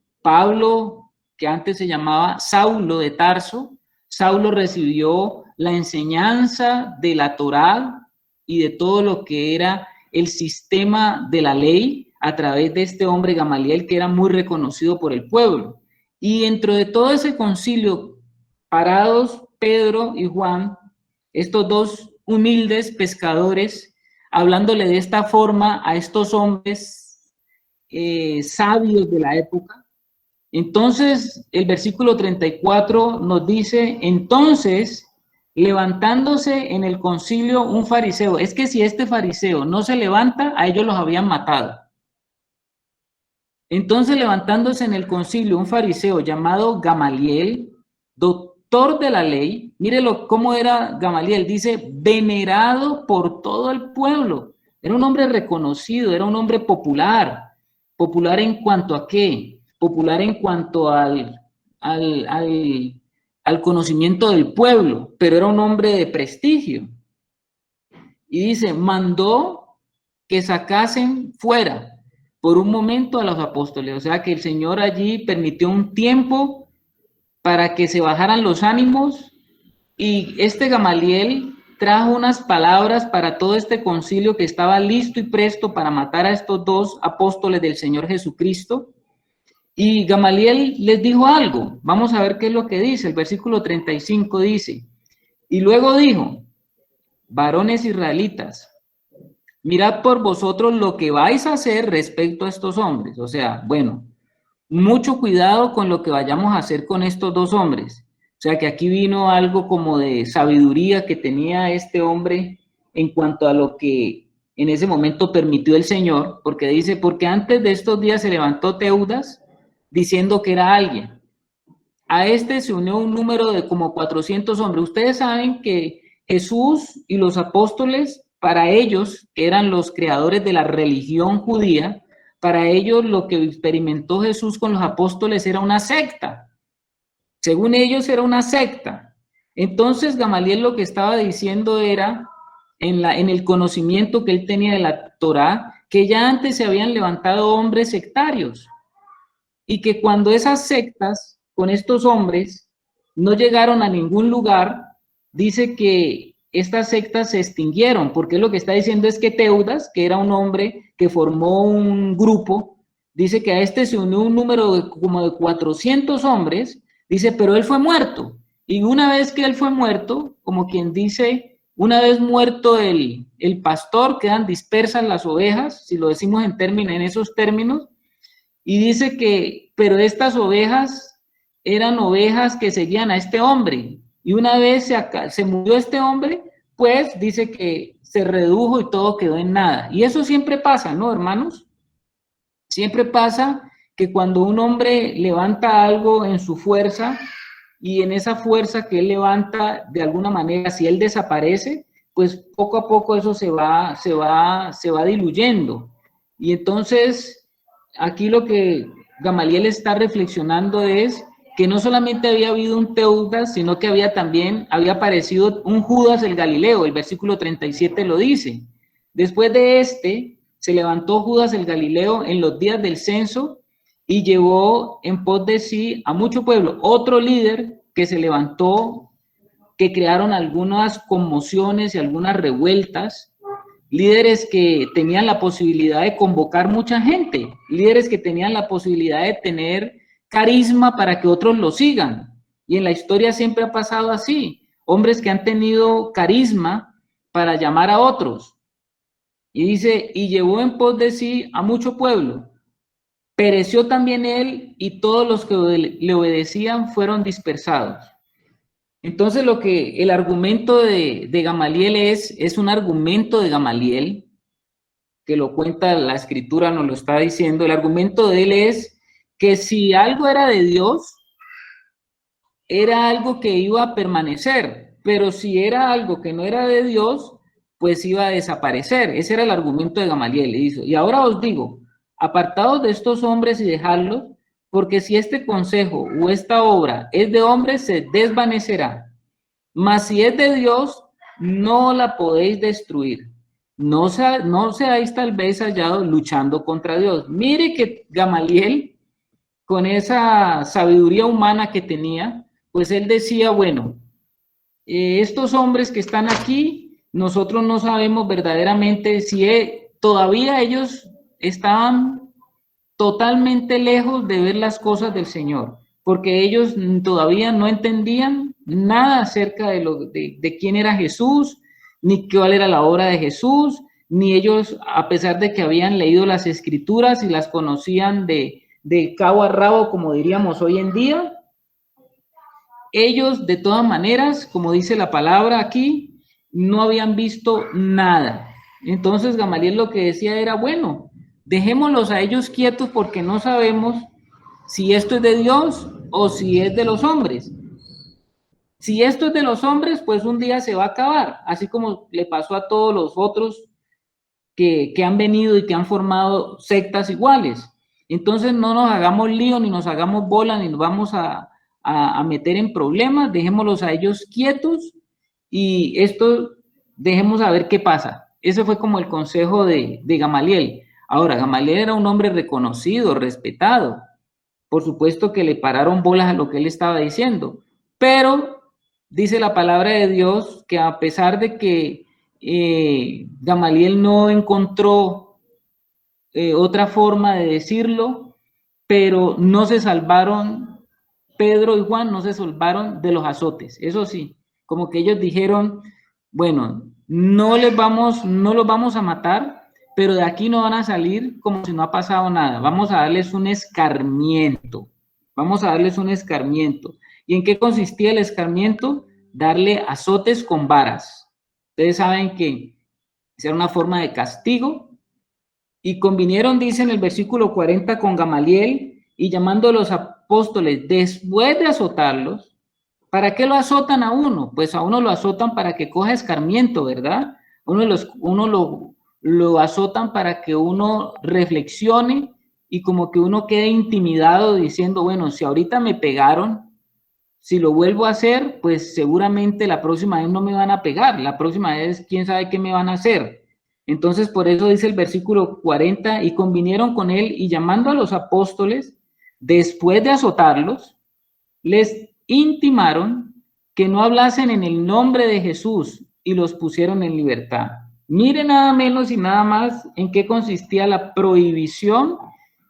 [SPEAKER 1] que antes se llamaba Saulo de Tarso, Saulo recibió la enseñanza de la Torá y de todo lo que era el sistema de la ley a través de este hombre Gamaliel, que era muy reconocido por el pueblo. Y dentro de todo ese concilio, parados Pedro y Juan, estos dos humildes pescadores, hablándole de esta forma a estos hombres sabios de la época. Entonces, el versículo 34 nos dice, entonces, levantándose en el concilio un fariseo, es que si este fariseo no se levanta, a ellos los habían matado. Entonces, levantándose en el concilio un fariseo llamado Gamaliel, doctor de la ley, mírelo cómo era Gamaliel, dice, venerado por todo el pueblo. Era un hombre reconocido, era un hombre popular. ¿Popular en cuanto a qué? Popular en cuanto al conocimiento del pueblo, pero era un hombre de prestigio. Y dice, mandó que sacasen fuera por un momento a los apóstoles. O sea que el Señor allí permitió un tiempo para que se bajaran los ánimos, y este Gamaliel trajo unas palabras para todo este concilio que estaba listo y presto para matar a estos dos apóstoles del Señor Jesucristo. Y Gamaliel les dijo algo. Vamos a ver qué es lo que dice. El versículo 35 dice, y luego dijo, varones israelitas, mirad por vosotros lo que vais a hacer respecto a estos hombres. O sea, bueno, mucho cuidado con lo que vayamos a hacer con estos dos hombres. O sea, que aquí vino algo como de sabiduría que tenía este hombre en cuanto a lo que en ese momento permitió el Señor, porque dice, porque antes de estos días se levantó Teudas diciendo que era alguien. A este se unió un número de como 400 hombres. Ustedes saben que Jesús y los apóstoles, para ellos, que eran los creadores de la religión judía, para ellos lo que experimentó Jesús con los apóstoles era una secta. Según ellos era una secta. Entonces Gamaliel lo que estaba diciendo era, en el conocimiento que él tenía de la Torá, que ya antes se habían levantado hombres sectarios, y que cuando esas sectas con estos hombres no llegaron a ningún lugar, dice que estas sectas se extinguieron, porque lo que está diciendo es que Teudas, que era un hombre que formó un grupo, dice que a este se unió un número como de 400 hombres, dice, pero él fue muerto. Y una vez que él fue muerto, como quien dice, una vez muerto el pastor, quedan dispersas las ovejas, si lo decimos en esos términos, y dice que, pero estas ovejas eran ovejas que seguían a este hombre, y una vez se murió este hombre, pues dice que se redujo y todo quedó en nada. Y eso siempre pasa, ¿no, hermanos? Siempre pasa que cuando un hombre levanta algo en su fuerza, y en esa fuerza que él levanta, de alguna manera, si él desaparece, pues poco a poco eso se va diluyendo. Y entonces, aquí lo que Gamaliel está reflexionando es que no solamente había habido un Teudas, sino que había aparecido un Judas el Galileo. El versículo 37 lo dice. Después de se levantó Judas el Galileo en los días del censo y llevó en pos de sí a mucho pueblo. Otro líder que se levantó, que crearon algunas conmociones y algunas revueltas, líderes que tenían la posibilidad de convocar mucha gente, líderes que tenían la posibilidad de tener carisma para que otros lo sigan. Y en la historia siempre ha pasado así, hombres que han tenido carisma para llamar a otros. Y dice, y llevó en pos de sí a mucho pueblo. Pereció también él y todos los que le obedecían fueron dispersados. Entonces lo que el argumento de Gamaliel es un argumento de Gamaliel, que lo cuenta la escritura, nos lo está diciendo. El argumento de él es que si algo era de Dios, era algo que iba a permanecer, pero si era algo que no era de Dios, pues iba a desaparecer. Ese era el argumento de Gamaliel. Y ahora os digo, apartaos de estos hombres y dejadlos, porque si este consejo o esta obra es de hombres, se desvanecerá. Mas si es de Dios, no la podéis destruir. No seáis tal vez hallados luchando contra Dios. Mire que Gamaliel, con esa sabiduría humana que tenía, pues él decía, bueno, estos hombres que están aquí, nosotros no sabemos verdaderamente si todavía ellos estaban totalmente lejos de ver las cosas del Señor, porque ellos todavía no entendían nada acerca de quién era Jesús, ni cuál era la obra de Jesús, ni ellos, a pesar de que habían leído las Escrituras y las conocían de cabo a rabo, como diríamos hoy en día, ellos de todas maneras, como dice la palabra aquí, no habían visto nada. Entonces Gamaliel lo que decía era, bueno, dejémoslos a ellos quietos porque no sabemos si esto es de Dios o si es de los hombres. Si esto es de los hombres, pues un día se va a acabar, así como le pasó a todos los otros que han venido y que han formado sectas iguales. Entonces no nos hagamos lío, ni nos hagamos bola, ni nos vamos a meter en problemas, dejémoslos a ellos quietos y esto dejemos a ver qué pasa. Ese fue como el consejo de Gamaliel. Ahora, Gamaliel era un hombre reconocido, respetado. Por supuesto que le pararon bolas a lo que él estaba diciendo, pero dice la palabra de Dios que a pesar de que Gamaliel no encontró otra forma de decirlo, pero no se salvaron, Pedro y Juan no se salvaron de los azotes. Eso sí, como que ellos dijeron, bueno, no los vamos a matar, pero de aquí no van a salir como si no ha pasado nada. Vamos a darles un escarmiento. ¿Y en qué consistía el escarmiento? Darle azotes con varas. Ustedes saben que era una forma de castigo. Y convinieron, dice en el versículo 40, con Gamaliel y llamando a los apóstoles después de azotarlos. ¿Para qué lo azotan a uno? Pues a uno lo azotan para que coja escarmiento, ¿verdad? Uno lo azotan para que uno reflexione y como que uno quede intimidado diciendo, bueno, si ahorita me pegaron, si lo vuelvo a hacer, pues seguramente la próxima vez no me van a pegar, la próxima vez quién sabe qué me van a hacer. Entonces por eso dice el versículo 40, y convinieron con él y llamando a los apóstoles, después de azotarlos, les intimaron que no hablasen en el nombre de Jesús y los pusieron en libertad. Mire nada menos y nada más en qué consistía la prohibición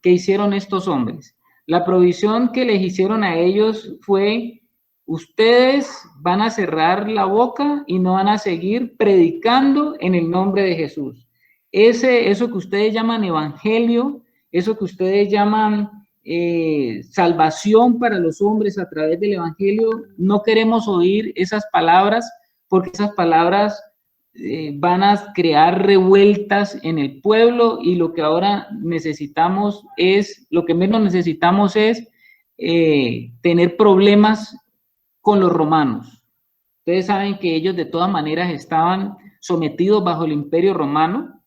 [SPEAKER 1] que hicieron estos hombres. La prohibición que les hicieron a ellos fue: ustedes van a cerrar la boca y no van a seguir predicando en el nombre de Jesús. Eso que ustedes llaman evangelio, eso que ustedes llaman salvación para los hombres a través del evangelio, no queremos oír esas palabras porque esas palabras van a crear revueltas en el pueblo y lo que ahora necesitamos es, lo que menos necesitamos es tener problemas con los romanos. Ustedes saben que ellos de todas maneras estaban sometidos bajo el imperio romano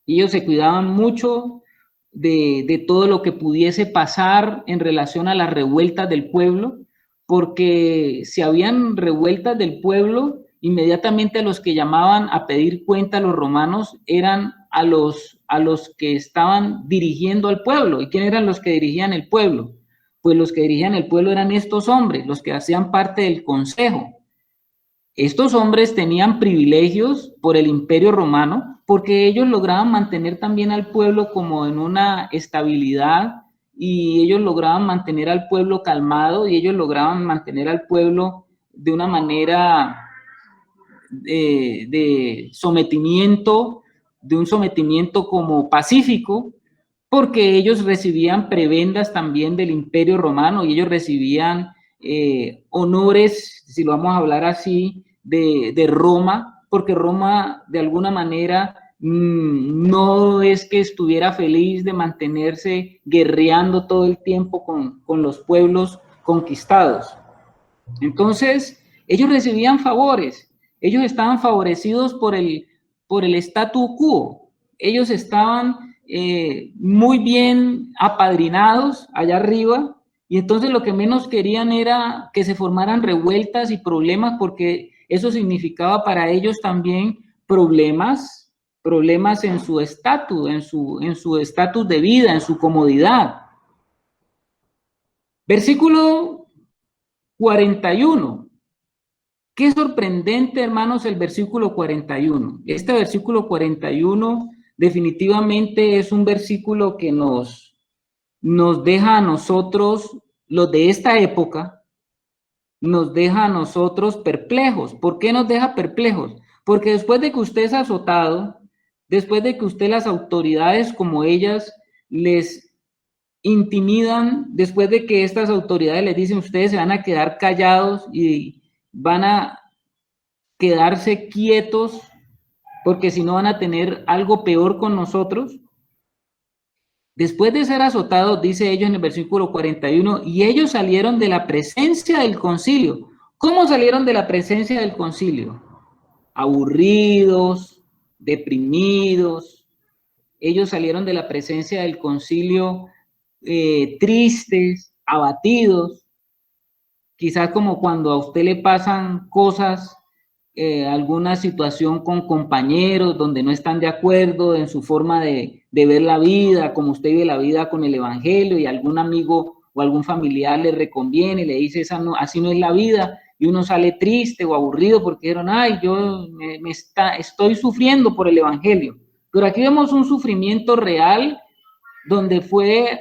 [SPEAKER 1] y ellos se cuidaban mucho de todo lo que pudiese pasar en relación a las revueltas del pueblo, porque si habían revueltas del pueblo, inmediatamente los que llamaban a pedir cuenta a los romanos eran a los que estaban dirigiendo al pueblo. ¿Y quién eran los que dirigían el pueblo? Pues los que dirigían el pueblo eran estos hombres, los que hacían parte del consejo. Estos hombres tenían privilegios por el Imperio Romano porque ellos lograban mantener también al pueblo como en una estabilidad, y ellos lograban mantener al pueblo calmado, y ellos lograban mantener al pueblo de una manera de sometimiento, de un sometimiento como pacífico, porque ellos recibían prebendas también del Imperio Romano, y ellos recibían honores, si lo vamos a hablar así, de Roma, porque Roma de alguna manera no es que estuviera feliz de mantenerse guerreando todo el tiempo con los pueblos conquistados. Entonces, ellos recibían favores, ellos estaban favorecidos por el statu quo, ellos estaban muy bien apadrinados allá arriba, y entonces lo que menos querían era que se formaran revueltas y problemas, porque eso significaba para ellos también problemas en su estatus, en su estatus de vida, en su comodidad. Versículo 41. Qué sorprendente, hermanos, el versículo 41. Este versículo 41 definitivamente es un versículo que nos deja a nosotros, los de esta época, nos deja a nosotros perplejos. ¿Por qué nos deja perplejos? Porque después de que usted es azotado, después de que usted, las autoridades como ellas les intimidan, después de que estas autoridades les dicen ustedes se van a quedar callados y van a quedarse quietos porque si no van a tener algo peor con nosotros. Después de ser azotados, dice ellos en el versículo 41, y ellos salieron de la presencia del concilio. ¿Cómo salieron de la presencia del concilio? Aburridos, deprimidos. Ellos salieron de la presencia del concilio tristes, abatidos, quizás como cuando a usted le pasan cosas, alguna situación con compañeros donde no están de acuerdo en su forma de ver la vida, como usted vive la vida con el evangelio, y algún amigo o algún familiar le reconviene, le dice así no es la vida, y uno sale triste o aburrido porque dijeron, ay, yo estoy sufriendo por el evangelio. Pero aquí vemos un sufrimiento real donde fue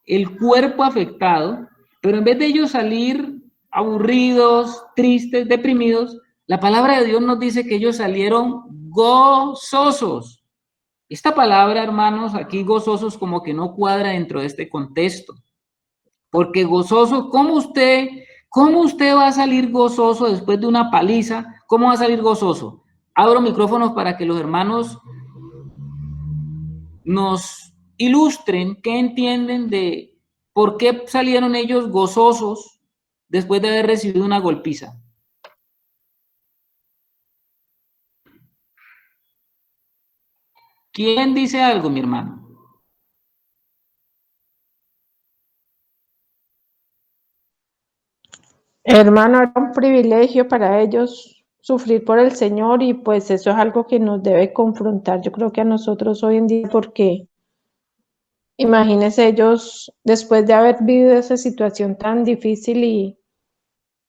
[SPEAKER 1] el cuerpo afectado, pero en vez de ellos salir aburridos, tristes, deprimidos, la palabra de Dios nos dice que ellos salieron gozosos. Esta palabra, hermanos, aquí gozosos como que no cuadra dentro de este contexto, porque gozoso, ¿cómo usted va a salir gozoso después de una paliza? ¿Cómo va a salir gozoso? Abro micrófonos para que los hermanos nos ilustren qué entienden de por qué salieron ellos gozosos después de haber recibido una golpiza. ¿Quién dice algo, mi hermano?
[SPEAKER 6] Hermano, era un privilegio para ellos sufrir por el Señor, y pues eso es algo que nos debe confrontar, yo creo que a nosotros hoy en día, porque imagínense ellos después de haber vivido esa situación tan difícil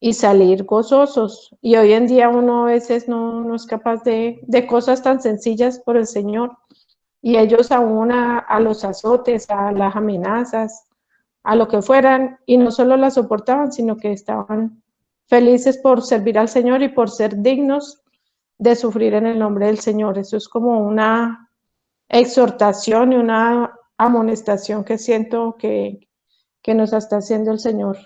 [SPEAKER 6] y salir gozosos. Y hoy en día uno a veces no es capaz de cosas tan sencillas por el Señor. Y ellos aún a los azotes, a las amenazas, a lo que fueran, y no solo las soportaban, sino que estaban felices por servir al Señor y por ser dignos de sufrir en el nombre del Señor. Eso es como una exhortación y una amonestación que siento que nos está haciendo el Señor.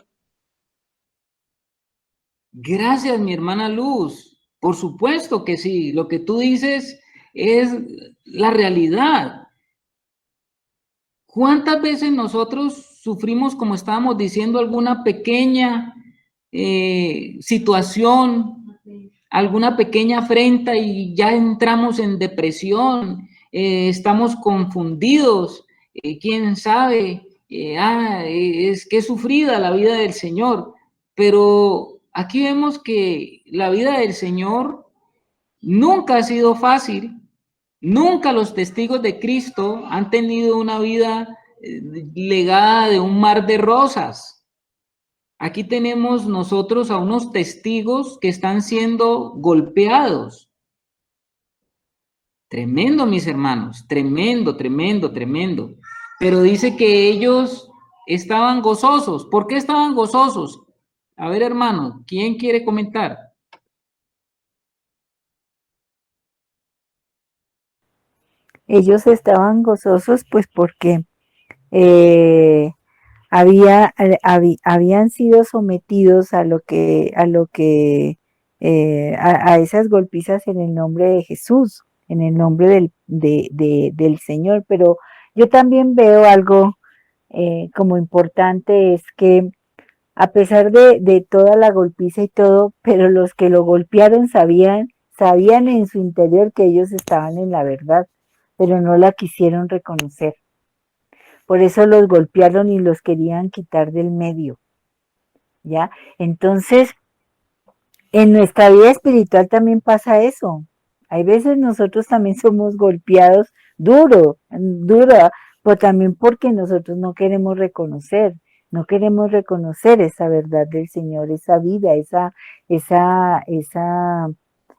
[SPEAKER 1] Gracias, mi hermana Luz. Por supuesto que sí. Lo que tú dices es la realidad. ¿Cuántas veces nosotros sufrimos, como estábamos diciendo, alguna pequeña situación, alguna pequeña afrenta y ya entramos en depresión, estamos confundidos, quién sabe, es que es sufrida la vida del Señor, pero aquí vemos que la vida del Señor nunca ha sido fácil, Nunca los testigos de Cristo han tenido una vida legada de un mar de rosas. Aquí tenemos nosotros a unos testigos que están siendo golpeados. Tremendo, mis hermanos, tremendo, tremendo, tremendo. Pero dice que ellos estaban gozosos. ¿Por qué estaban gozosos? A ver, hermano, ¿quién quiere comentar?
[SPEAKER 3] Ellos estaban gozosos pues porque habían sido sometidos a esas golpizas en el nombre de Jesús, en el nombre del Señor. Pero yo también veo algo como importante, es que a pesar de toda la golpiza y todo, pero los que lo golpearon sabían en su interior que ellos estaban en la verdad, pero no la quisieron reconocer. Por eso los golpearon y los querían quitar del medio, ¿ya? Entonces, en nuestra vida espiritual también pasa eso. Hay veces nosotros también somos golpeados duro, pero también porque nosotros no queremos reconocer esa verdad del Señor, esa vida,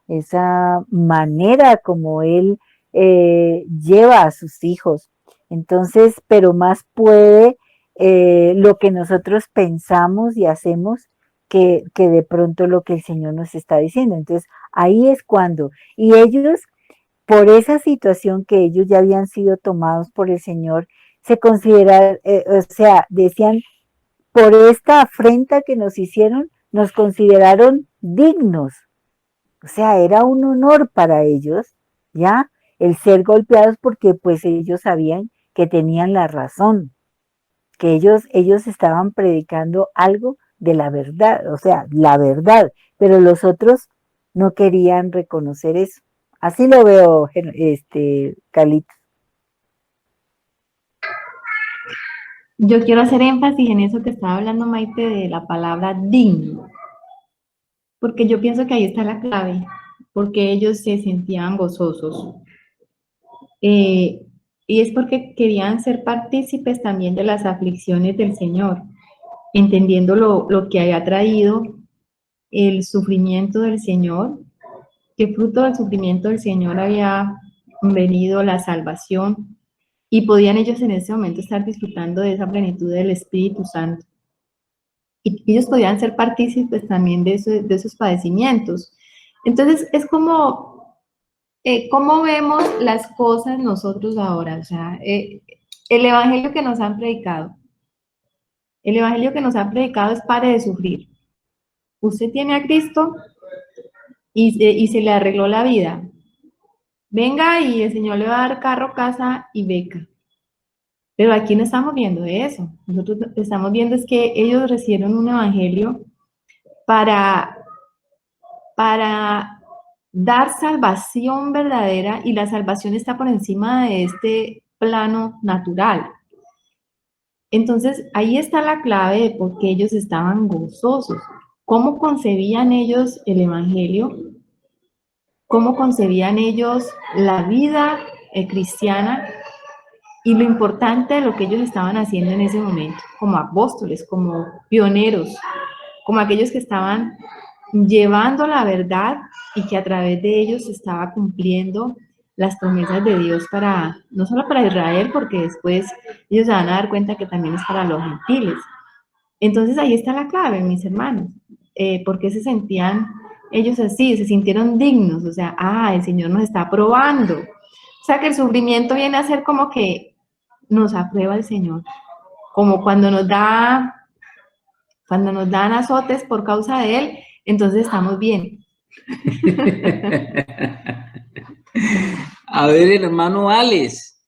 [SPEAKER 3] esa manera como Él lleva a sus hijos. Entonces, pero más puede lo que nosotros pensamos y hacemos que de pronto lo que el Señor nos está diciendo. Entonces, ahí es cuando, y ellos, por esa situación que ellos ya habían sido tomados por el Señor, se consideraron, decían, por esta afrenta que nos hicieron, nos consideraron dignos. O sea, era un honor para ellos, ¿ya? El ser golpeados, porque pues ellos sabían que tenían la razón, que ellos estaban predicando algo de la verdad, o sea, la verdad, pero los otros no querían reconocer eso. Así lo veo, Carlitos.
[SPEAKER 5] Yo quiero hacer énfasis en eso que estaba hablando Maite de la palabra digno, porque yo pienso que ahí está la clave, porque ellos se sentían gozosos. Y es porque querían ser partícipes también de las aflicciones del Señor, entendiendo lo que había traído el sufrimiento del Señor, que fruto del sufrimiento del Señor había venido la salvación, y podían ellos en ese momento estar disfrutando de esa plenitud del Espíritu Santo. Y ellos podían ser partícipes también de esos padecimientos. Entonces, es como, ¿cómo vemos las cosas nosotros ahora? O sea, el evangelio que nos han predicado. El evangelio que nos han predicado es pare de sufrir. Usted tiene a Cristo y se le arregló la vida. Venga y el Señor le va a dar carro, casa y beca. Pero aquí no estamos viendo eso. Nosotros estamos viendo es que ellos recibieron un evangelio para dar salvación verdadera, y la salvación está por encima de este plano natural. Entonces, ahí está la clave de por qué ellos estaban gozosos. ¿Cómo concebían ellos el evangelio? ¿Cómo concebían ellos la vida cristiana? Y lo importante de lo que ellos estaban haciendo en ese momento, como apóstoles, como pioneros, como aquellos que estaban llevando la verdad y que a través de ellos se estaba cumpliendo las promesas de Dios para, no solo para Israel, porque después ellos se van a dar cuenta que también es para los gentiles. Entonces ahí está la clave, mis hermanos. ¿Por qué se sentían ellos así? Se sintieron dignos, o sea, el Señor nos está probando. O sea, que el sufrimiento viene a ser como que nos aprueba el Señor, como cuando nos dan azotes por causa de Él, entonces estamos bien.
[SPEAKER 1] A ver, el hermano Alex.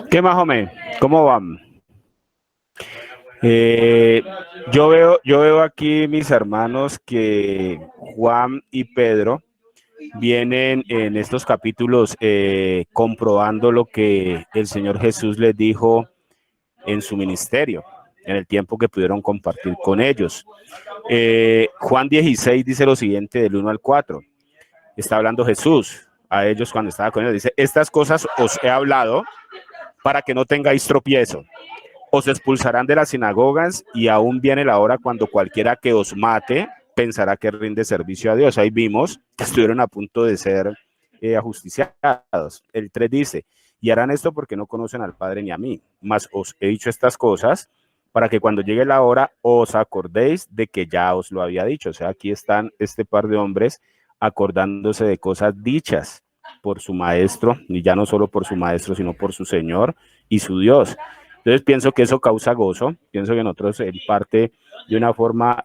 [SPEAKER 7] ¿Qué más o menos? ¿Cómo van? Yo veo aquí, mis hermanos, que Juan y Pedro vienen en estos capítulos comprobando lo que el Señor Jesús les dijo en su ministerio, en el tiempo que pudieron compartir con ellos. Juan 16 dice lo siguiente, del 1 al 4. Está hablando Jesús. a ellos cuando estaba con ellos. Dice, estas cosas os he hablado para que no tengáis tropiezo. Os expulsarán de las sinagogas y aún viene la hora cuando cualquiera que os mate pensará que rinde servicio a Dios. Ahí vimos que estuvieron a punto de ser ajusticiados. El 3 dice, y harán esto porque no conocen al Padre ni a mí, mas os he dicho estas cosas para que cuando llegue la hora os acordéis de que ya os lo había dicho. O sea, aquí están este par de hombres acordándose de cosas dichas por su maestro, y ya no solo por su maestro, sino por su Señor y su Dios. Entonces pienso que eso causa gozo, pienso que nosotros en parte de una forma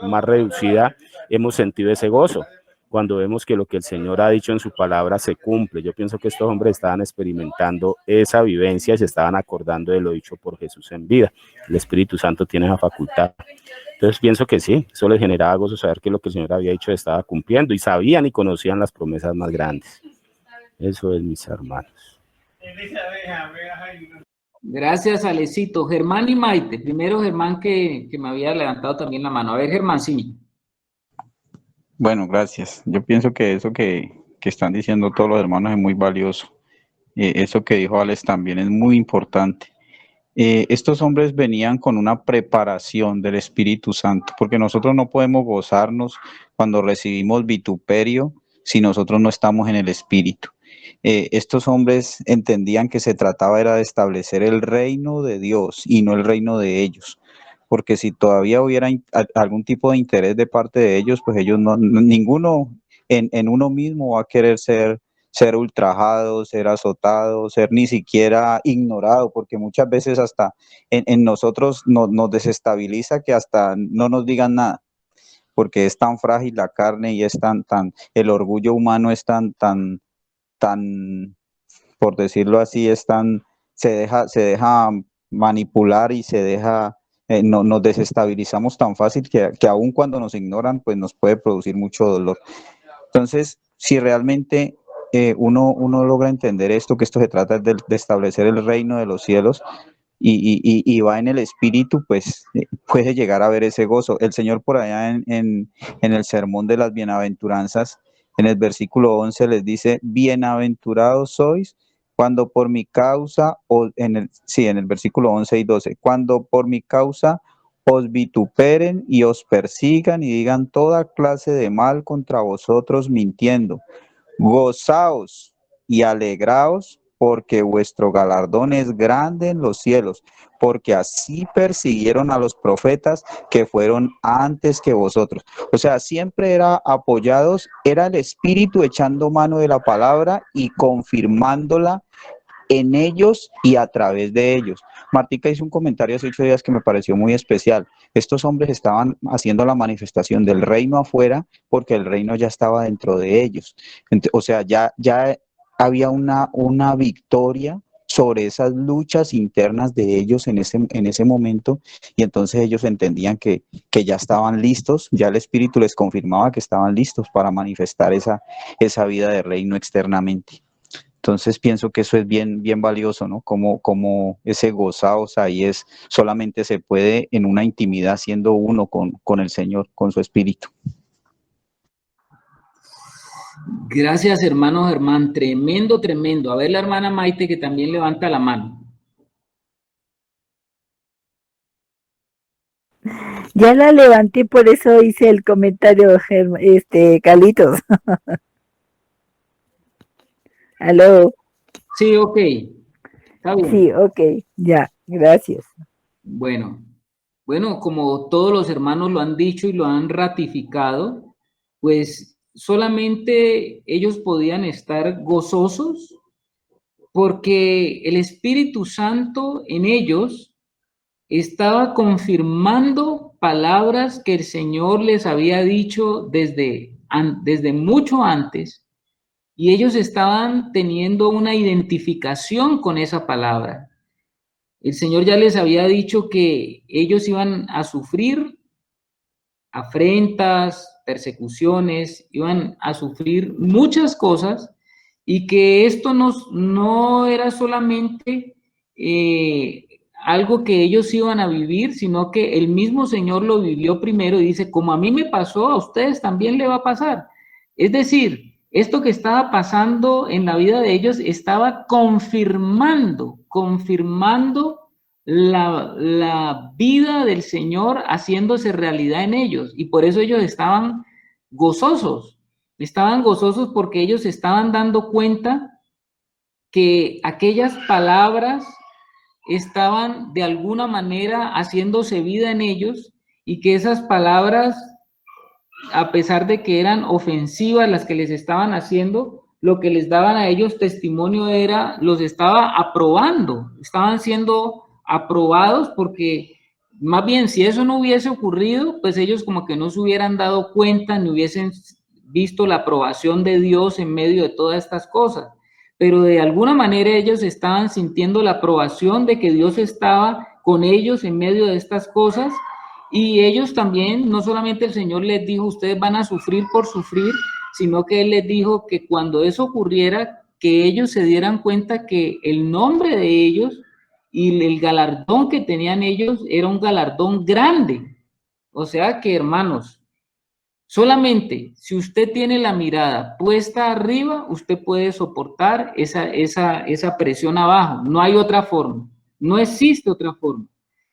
[SPEAKER 7] más reducida hemos sentido ese gozo cuando vemos que lo que el Señor ha dicho en su palabra se cumple. Yo pienso que estos hombres estaban experimentando esa vivencia y se estaban acordando de lo dicho por Jesús en vida. El Espíritu Santo tiene esa facultad. Entonces pienso que sí, eso les generaba gozo saber que lo que el Señor había dicho estaba cumpliendo y sabían y conocían las promesas más grandes. Eso es, mis hermanos.
[SPEAKER 1] Gracias, Alecito. Germán y Maite. Primero Germán que me había levantado también la mano. A ver, Germán, sí.
[SPEAKER 4] Bueno, gracias. Yo pienso que eso que están diciendo todos los hermanos es muy valioso. Eso que dijo Alex también es muy importante. Estos hombres venían con una preparación del Espíritu Santo, porque nosotros no podemos gozarnos cuando recibimos vituperio si nosotros no estamos en el Espíritu. Estos hombres entendían que se trataba era de establecer el reino de Dios y no el reino de ellos, porque si todavía hubiera algún tipo de interés de parte de ellos, pues ellos ninguno en uno mismo va a querer ser ultrajado, ser azotado, ser ni siquiera ignorado, porque muchas veces hasta en nosotros nos desestabiliza que hasta no nos digan nada, porque es tan frágil la carne y es el orgullo humano es tan, por decirlo así, se deja manipular y se deja, nos desestabilizamos tan fácil que aun cuando nos ignoran, pues nos puede producir mucho dolor. Entonces, si realmente uno logra entender esto, que esto se trata de establecer el reino de los cielos y va en el espíritu, pues puede llegar a ver ese gozo. El Señor por allá en el sermón de las bienaventuranzas, en el versículo 11 les dice, bienaventurados sois cuando por mi causa, en el versículo 11 y 12, cuando por mi causa os vituperen y os persigan y digan toda clase de mal contra vosotros mintiendo. Gozaos y alegraos, porque vuestro galardón es grande en los cielos, porque así persiguieron a los profetas que fueron antes que vosotros. O sea, siempre era el Espíritu echando mano de la palabra y confirmándola en ellos y a través de ellos. Martica hizo un comentario hace 8 días que me pareció muy especial. Estos hombres estaban haciendo la manifestación del reino afuera porque el reino ya estaba dentro de ellos. O sea, ya había una victoria sobre esas luchas internas de ellos en ese momento, y entonces ellos entendían que ya estaban listos, ya el Espíritu les confirmaba que estaban listos para manifestar esa vida de reino externamente. Entonces pienso que eso es bien, bien valioso, ¿no? Como ese gozaos ahí solamente se puede en una intimidad siendo uno con el Señor, con su Espíritu.
[SPEAKER 1] Gracias, hermano Germán. Tremendo, tremendo. A ver la hermana Maite que también levanta la mano.
[SPEAKER 3] Ya la levanté, por eso hice el comentario, Carlitos. ¿Aló?
[SPEAKER 1] Sí, ok. Está bien.
[SPEAKER 3] Sí, ok, ya, gracias.
[SPEAKER 1] Bueno, como todos los hermanos lo han dicho y lo han ratificado, pues solamente ellos podían estar gozosos porque el Espíritu Santo en ellos estaba confirmando palabras que el Señor les había dicho desde mucho antes, y ellos estaban teniendo una identificación con esa palabra. El Señor ya les había dicho que ellos iban a sufrir afrentas, persecuciones, iban a sufrir muchas cosas, y que esto no era solamente algo que ellos iban a vivir, sino que el mismo Señor lo vivió primero y dice, como a mí me pasó, a ustedes también le va a pasar. Es decir, esto que estaba pasando en la vida de ellos estaba confirmando la vida del Señor haciéndose realidad en ellos. Y por eso ellos estaban gozosos porque ellos se estaban dando cuenta que aquellas palabras estaban de alguna manera haciéndose vida en ellos y que esas palabras, a pesar de que eran ofensivas las que les estaban haciendo, lo que les daban a ellos testimonio era, los estaba aprobando, estaban siendo aprobados porque más bien si eso no hubiese ocurrido, pues ellos como que no se hubieran dado cuenta ni hubiesen visto la aprobación de Dios en medio de todas estas cosas. Pero de alguna manera ellos estaban sintiendo la aprobación de que Dios estaba con ellos en medio de estas cosas, y ellos también, no solamente el Señor les dijo, ustedes van a sufrir por sufrir, sino que Él les dijo que cuando eso ocurriera, que ellos se dieran cuenta que el nombre de ellos y el galardón que tenían ellos era un galardón grande. O sea que, hermanos, solamente si usted tiene la mirada puesta arriba, usted puede soportar esa presión abajo. No hay otra forma, no existe otra forma.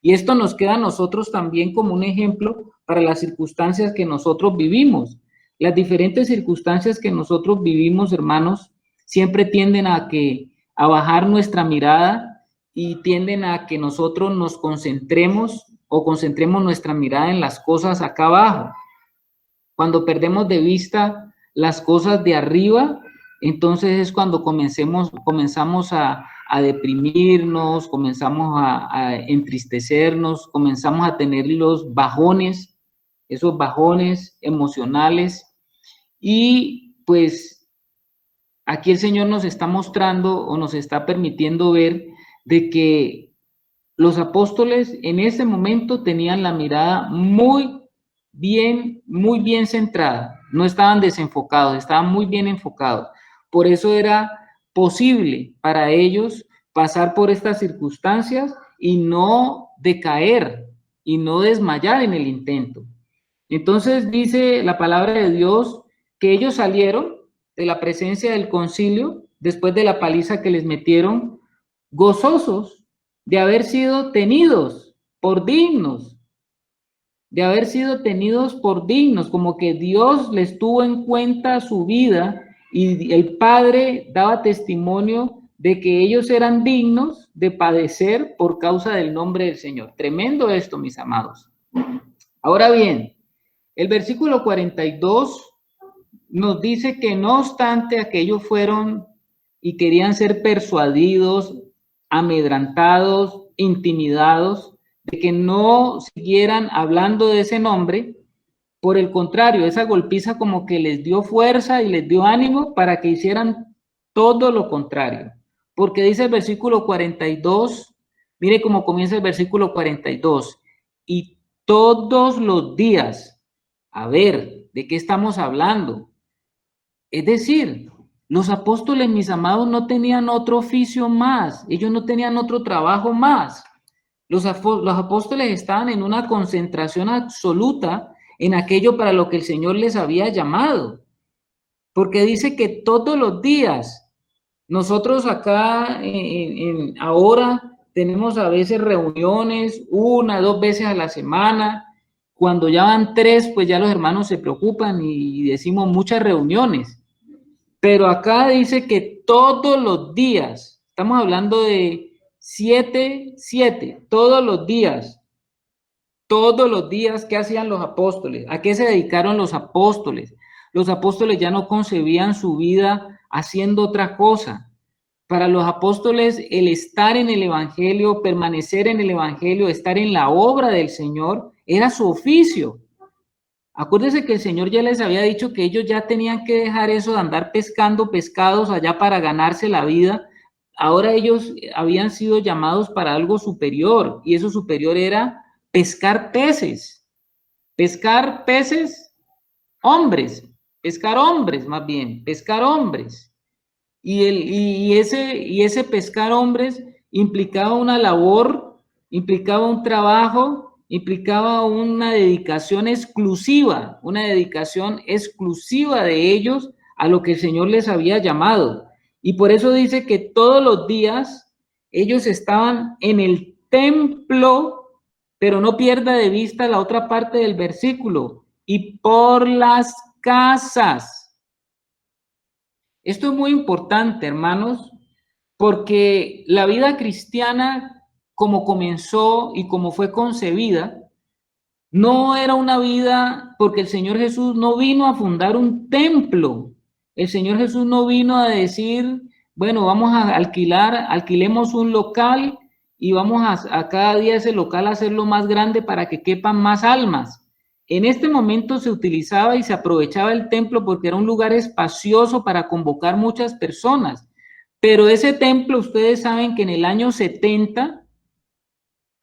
[SPEAKER 1] Y esto nos queda a nosotros también como un ejemplo para las circunstancias que nosotros vivimos. Las diferentes circunstancias que nosotros vivimos, hermanos, siempre tienden a bajar nuestra mirada y tienden a que nosotros nos concentremos nuestra mirada en las cosas acá abajo. Cuando perdemos de vista las cosas de arriba, entonces es cuando comenzamos a deprimirnos, comenzamos a entristecernos, comenzamos a tener los bajones, esos bajones emocionales. Y pues aquí el Señor nos está mostrando o nos está permitiendo ver de que los apóstoles en ese momento tenían la mirada muy bien centrada, no estaban desenfocados, estaban muy bien enfocados. Por eso era posible para ellos pasar por estas circunstancias y no decaer y no desmayar en el intento. Entonces dice la palabra de Dios que ellos salieron de la presencia del concilio después de la paliza que les metieron, gozosos de haber sido tenidos por dignos, como que Dios les tuvo en cuenta su vida y el Padre daba testimonio de que ellos eran dignos de padecer por causa del nombre del Señor. Tremendo esto, mis amados. Ahora bien, el versículo 42 nos dice que no obstante aquellos fueron y querían ser persuadidos, amedrantados, intimidados, de que no siguieran hablando de ese nombre. Por el contrario, esa golpiza como que les dio fuerza y les dio ánimo para que hicieran todo lo contrario. Porque dice el versículo 42, mire cómo comienza el versículo 42, y todos los días, a ver, ¿de qué estamos hablando? Es decir, los apóstoles, mis amados, no tenían otro oficio más, ellos no tenían otro trabajo más. Los apóstoles estaban en una concentración absoluta en aquello para lo que el Señor les había llamado. Porque dice que todos los días, nosotros acá ahora tenemos a veces reuniones 1 o 2 veces a la semana. Cuando ya van 3, pues ya los hermanos se preocupan y decimos muchas reuniones. Pero acá dice que todos los días, estamos hablando de 7, todos los días, ¿qué hacían los apóstoles? ¿A qué se dedicaron los apóstoles? Los apóstoles ya no concebían su vida haciendo otra cosa. Para los apóstoles, el estar en el evangelio, permanecer en el evangelio, estar en la obra del Señor, era su oficio. Acuérdense que el Señor ya les había dicho que ellos ya tenían que dejar eso de andar pescando pescados allá para ganarse la vida. Ahora ellos habían sido llamados para algo superior, y eso superior era pescar peces. Pescar peces, hombres, pescar hombres más bien, pescar hombres. Y ese pescar hombres implicaba una labor, implicaba un trabajo, implicaba una dedicación exclusiva de ellos a lo que el Señor les había llamado. Y por eso dice que todos los días ellos estaban en el templo, pero no pierda de vista la otra parte del versículo, y por las casas. Esto es muy importante, hermanos, porque la vida cristiana, como comenzó y como fue concebida, no era una vida, porque el Señor Jesús no vino a fundar un templo. El Señor Jesús no vino a decir, bueno, vamos a alquilemos un local y vamos a cada día ese local a hacerlo más grande para que quepan más almas. En este momento se utilizaba y se aprovechaba el templo porque era un lugar espacioso para convocar muchas personas. Pero ese templo, ustedes saben que en el año 70,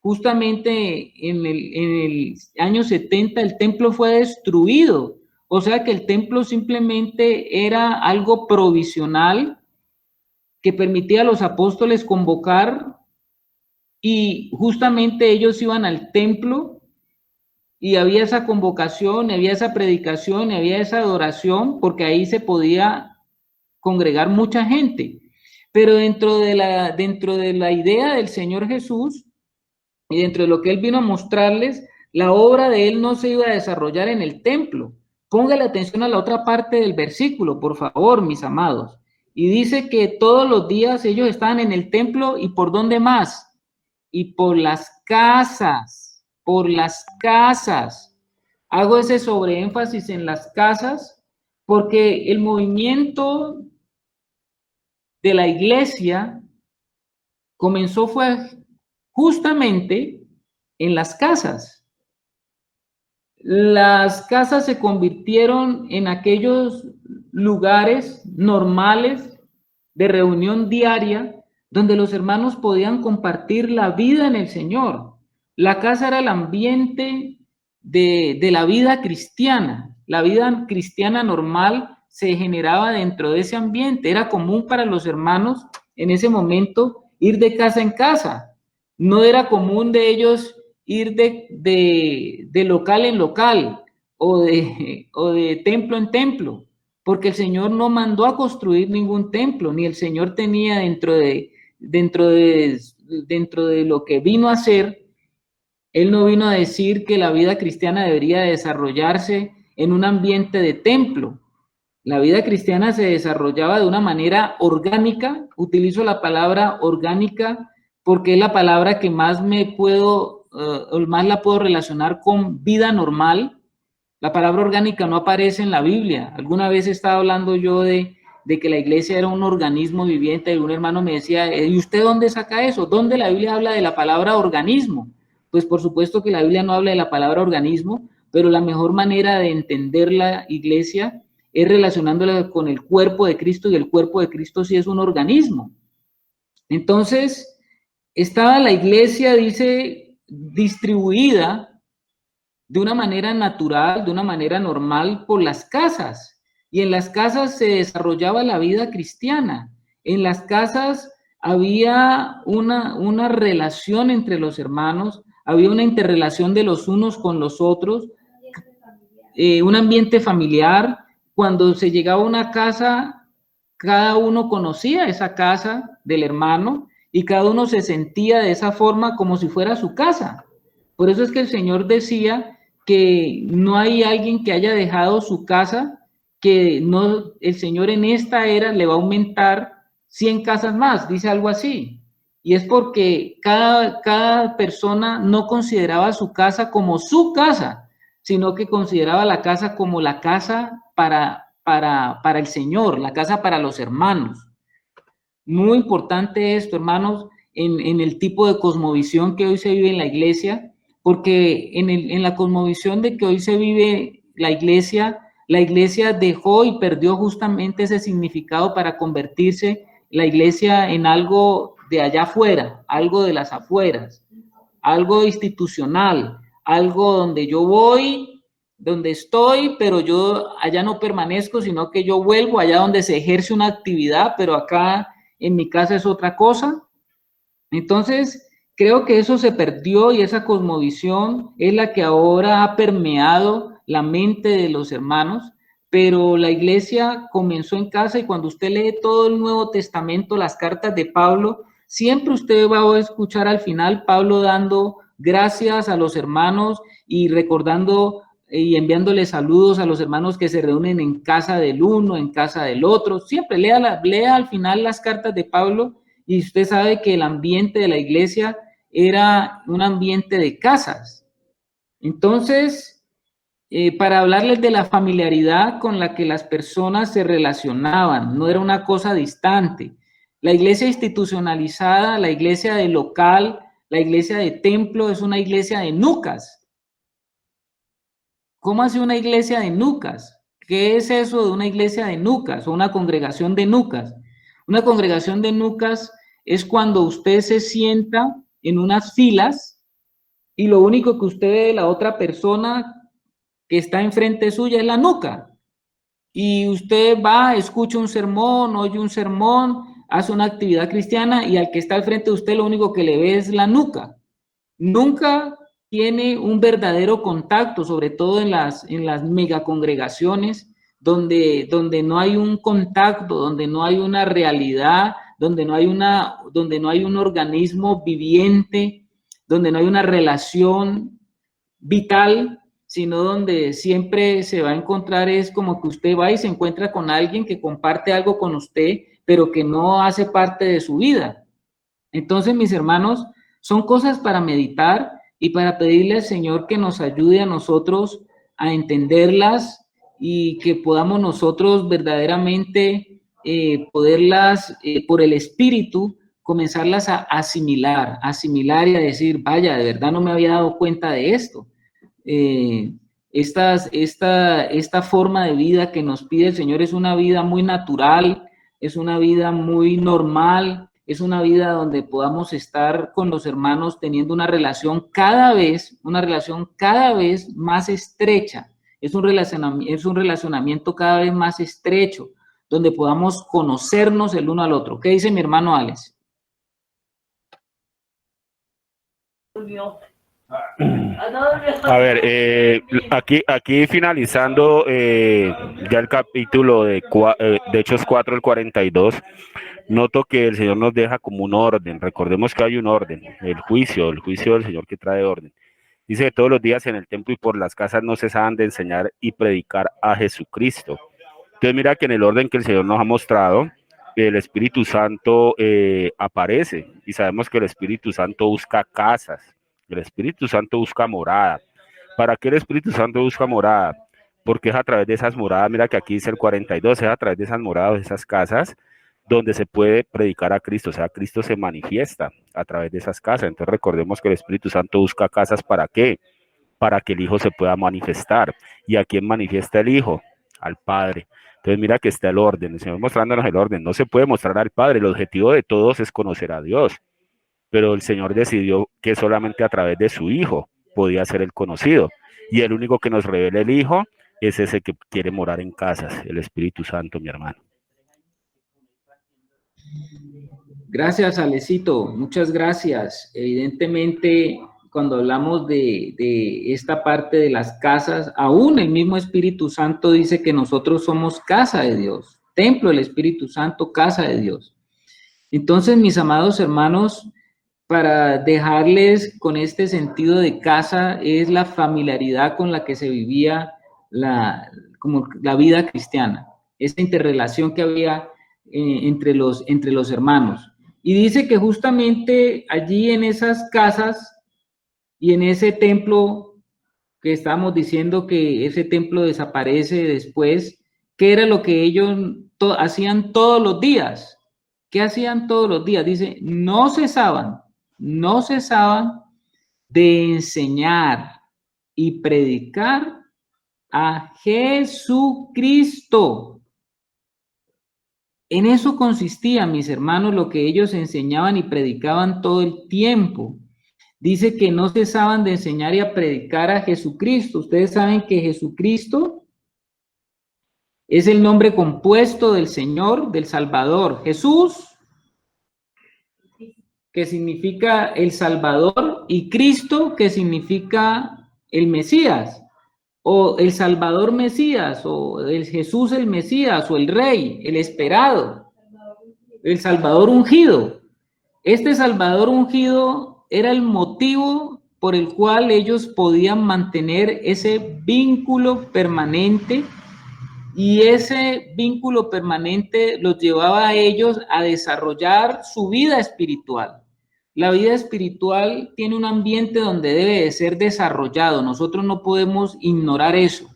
[SPEAKER 1] justamente en el año 70, el templo fue destruido. O sea que el templo simplemente era algo provisional que permitía a los apóstoles convocar, y justamente ellos iban al templo y había esa convocación, había esa predicación, había esa adoración, porque ahí se podía congregar mucha gente. Pero dentro de la idea del Señor Jesús y dentro de lo que Él vino a mostrarles, la obra de Él no se iba a desarrollar en el templo. Póngale atención a la otra parte del versículo, por favor, mis amados. Y dice que todos los días ellos estaban en el templo, ¿y por dónde más? Y por las casas, por las casas. Hago ese sobreénfasis en las casas porque el movimiento de la iglesia fue justamente en las casas. Las casas se convirtieron en aquellos lugares normales de reunión diaria donde los hermanos podían compartir la vida en el Señor. La casa era el ambiente de la vida cristiana. La vida cristiana normal se generaba dentro de ese ambiente. Era común para los hermanos en ese momento ir de casa en casa. No era común de ellos ir de local en local o de templo en templo, porque el Señor no mandó a construir ningún templo, ni el Señor tenía dentro de lo que vino a hacer. Él no vino a decir que la vida cristiana debería desarrollarse en un ambiente de templo. La vida cristiana se desarrollaba de una manera orgánica. Utilizo la palabra orgánica porque es la palabra que más más la puedo relacionar con vida normal. La palabra orgánica no aparece en la Biblia. Alguna vez estaba hablando yo de que la iglesia era un organismo viviente, y un hermano me decía, ¿y usted dónde saca eso? ¿Dónde la Biblia habla de la palabra organismo? Pues por supuesto que la Biblia no habla de la palabra organismo, pero la mejor manera de entender la iglesia es relacionándola con el cuerpo de Cristo, y el cuerpo de Cristo sí es un organismo. Entonces, estaba la iglesia, dice, distribuida de una manera natural, de una manera normal por las casas. Y en las casas se desarrollaba la vida cristiana. En las casas había una relación entre los hermanos, había una interrelación de los unos con los otros, un ambiente familiar. Cuando se llegaba a una casa, cada uno conocía esa casa del hermano y cada uno se sentía de esa forma como si fuera su casa. Por eso es que el Señor decía que no hay alguien que haya dejado su casa, que no, el Señor en esta era le va a aumentar 100 casas más, dice algo así. Y es porque cada persona no consideraba su casa como su casa, sino que consideraba la casa como la casa para el Señor, la casa para los hermanos. Muy importante esto, hermanos, en el tipo de cosmovisión que hoy se vive en la iglesia, porque en la cosmovisión de que hoy se vive la iglesia dejó y perdió justamente ese significado para convertirse la iglesia en algo de allá afuera, algo de las afueras, algo institucional, algo donde yo voy, donde estoy, pero yo allá no permanezco, sino que yo vuelvo allá donde se ejerce una actividad, pero acá en mi casa es otra cosa. Entonces, creo que eso se perdió, y esa cosmovisión es la que ahora ha permeado la mente de los hermanos, pero la iglesia comenzó en casa y cuando usted lee todo el Nuevo Testamento, las cartas de Pablo, siempre usted va a escuchar al final Pablo dando gracias a los hermanos y recordando y enviándole saludos a los hermanos que se reúnen en casa del uno, en casa del otro. Siempre lea al final las cartas de Pablo y usted sabe que el ambiente de la iglesia era un ambiente de casas. Entonces, para hablarles de la familiaridad con la que las personas se relacionaban, no era una cosa distante. La iglesia institucionalizada, la iglesia de local, la iglesia de templo es una iglesia de nucas. ¿Cómo hace una iglesia de nucas? ¿Qué es eso de una iglesia de nucas o una congregación de nucas? Una congregación de nucas es cuando usted se sienta en unas filas y lo único que usted ve de la otra persona que está enfrente suya es la nuca. Y usted va, escucha un sermón, oye un sermón, hace una actividad cristiana y al que está al frente de usted lo único que le ve es la nuca. Nunca tiene un verdadero contacto, sobre todo en las megacongregaciones, donde no hay un contacto, donde no hay una realidad, donde no hay un organismo viviente, donde no hay una relación vital, sino donde siempre se va a encontrar es como que usted va y se encuentra con alguien que comparte algo con usted, pero que no hace parte de su vida. Entonces, mis hermanos, son cosas para meditar y para pedirle al Señor que nos ayude a nosotros a entenderlas y que podamos nosotros verdaderamente poderlas, por el Espíritu, comenzarlas a asimilar y a decir, vaya, de verdad no me había dado cuenta de esto. Esta forma de vida que nos pide el Señor es una vida muy natural, es una vida muy normal, es una vida donde podamos estar con los hermanos teniendo una relación cada vez más estrecha. Es un relacionamiento cada vez más estrecho, donde podamos conocernos el uno al otro. ¿Qué dice mi hermano Alex?
[SPEAKER 7] A ver, aquí finalizando ya el capítulo de Hechos 4, el 42, noto que el Señor nos deja como un orden. Recordemos que hay un orden, el juicio del Señor que trae orden. Dice que todos los días en el templo y por las casas no cesaban de enseñar y predicar a Jesucristo. Entonces mira que en el orden que el Señor nos ha mostrado, el Espíritu Santo aparece y sabemos que el Espíritu Santo busca casas. El Espíritu Santo busca morada. ¿Para qué el Espíritu Santo busca morada? Porque es a través de esas moradas, mira que aquí dice el 42, es a través de esas moradas, de esas casas, donde se puede predicar a Cristo. O sea, Cristo se manifiesta a través de esas casas. Entonces recordemos que el Espíritu Santo busca casas, ¿para qué? Para que el Hijo se pueda manifestar. ¿Y a quién manifiesta el Hijo? Al Padre. Entonces mira que está el orden, el Señor mostrándonos el orden. No se puede mostrar al Padre, el objetivo de todos es conocer a Dios. Pero el Señor decidió que solamente a través de su Hijo podía ser el conocido. Y el único que nos revela el Hijo es ese que quiere morar en casas, el Espíritu Santo, mi hermano.
[SPEAKER 1] Gracias, Alecito. Muchas gracias. Evidentemente, cuando hablamos de esta parte de las casas, aún el mismo Espíritu Santo dice que nosotros somos casa de Dios, templo del Espíritu Santo, casa de Dios. Entonces, mis amados hermanos, para dejarles con este sentido de casa es la familiaridad con la que se vivía la vida cristiana, esa interrelación que había entre los hermanos. Y dice que justamente allí en esas casas y en ese templo que estábamos diciendo que ese templo desaparece después, ¿qué era lo que ellos hacían todos los días? ¿Qué hacían todos los días? Dice, no cesaban de enseñar y predicar a Jesucristo. En eso consistía, mis hermanos, lo que ellos enseñaban y predicaban todo el tiempo. Dice que no cesaban de enseñar y a predicar a Jesucristo. Ustedes saben que Jesucristo es el nombre compuesto del Señor, del Salvador. Jesús, que significa el Salvador, y Cristo, que significa el Mesías o el Salvador Mesías, o el Jesús el Mesías, o el Rey, el esperado, el Salvador ungido. Este Salvador ungido era el motivo por el cual ellos podían mantener ese vínculo permanente, y ese vínculo permanente los llevaba a ellos a desarrollar su vida espiritual. La vida espiritual tiene un ambiente donde debe de ser desarrollado. Nosotros no podemos ignorar eso.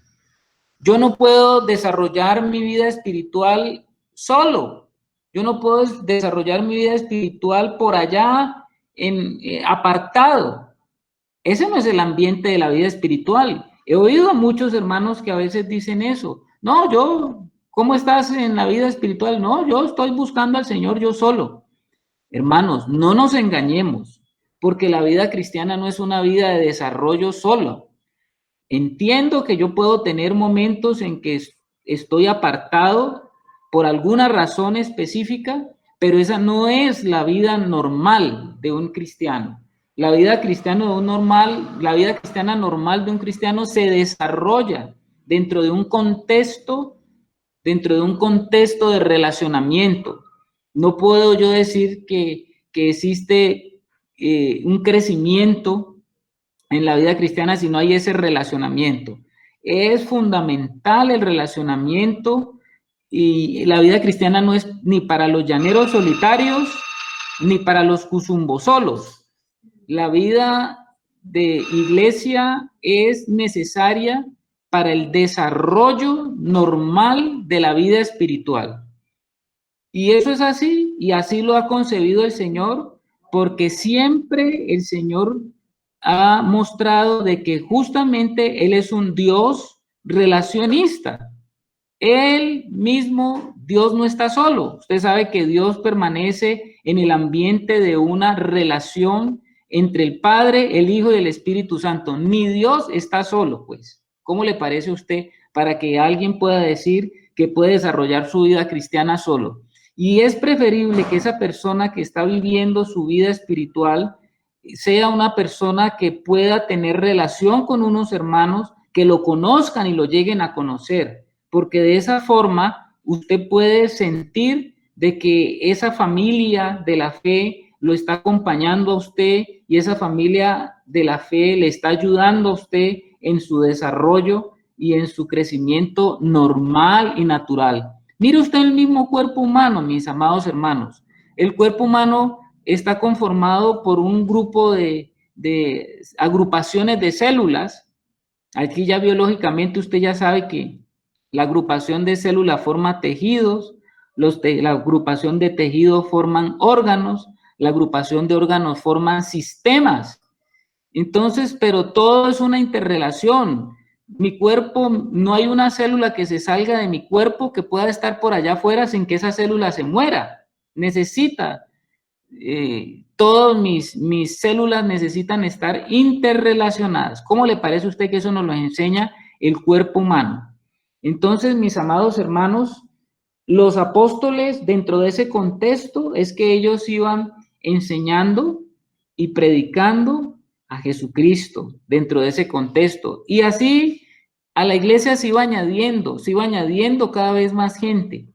[SPEAKER 1] Yo no puedo desarrollar mi vida espiritual solo. Yo no puedo desarrollar mi vida espiritual por allá, apartado. Ese no es el ambiente de la vida espiritual. He oído a muchos hermanos que a veces dicen eso. No, ¿cómo estás en la vida espiritual? No, yo estoy buscando al Señor yo solo. Hermanos, no nos engañemos, porque la vida cristiana no es una vida de desarrollo solo. Entiendo que yo puedo tener momentos en que estoy apartado por alguna razón específica, pero esa no es la vida normal de un cristiano. La vida cristiana normal de un cristiano se desarrolla dentro de un contexto de relacionamiento. No puedo yo decir que existe un crecimiento en la vida cristiana si no hay ese relacionamiento. Es fundamental el relacionamiento, y la vida cristiana no es ni para los llaneros solitarios ni para los cuzumbosolos. La vida de iglesia es necesaria para el desarrollo normal de la vida espiritual. Y eso es así, y así lo ha concebido el Señor, porque siempre el Señor ha mostrado de que justamente Él es un Dios relacionista. Él mismo, Dios no está solo. Usted sabe que Dios permanece en el ambiente de una relación entre el Padre, el Hijo y el Espíritu Santo. Ni Dios está solo, pues. ¿Cómo le parece a usted para que alguien pueda decir que puede desarrollar su vida cristiana solo? Y es preferible que esa persona que está viviendo su vida espiritual sea una persona que pueda tener relación con unos hermanos que lo conozcan y lo lleguen a conocer, porque de esa forma usted puede sentir de que esa familia de la fe lo está acompañando a usted, y esa familia de la fe le está ayudando a usted en su desarrollo y en su crecimiento normal y natural. Mire usted el mismo cuerpo humano, mis amados hermanos. El cuerpo humano está conformado por un grupo de agrupaciones de células. Aquí ya biológicamente usted ya sabe que la agrupación de células forma tejidos, la agrupación de tejidos forman órganos, la agrupación de órganos forman sistemas. Entonces, pero todo es una interrelación. Mi cuerpo, no hay una célula que se salga de mi cuerpo que pueda estar por allá afuera sin que esa célula se muera. Necesita, todas mis células necesitan estar interrelacionadas. ¿Cómo le parece a usted que eso nos lo enseña el cuerpo humano? Entonces, mis amados hermanos, los apóstoles, dentro de ese contexto, es que ellos iban enseñando y predicando a Jesucristo dentro de ese contexto. Y así a la iglesia se iba añadiendo cada vez más gente.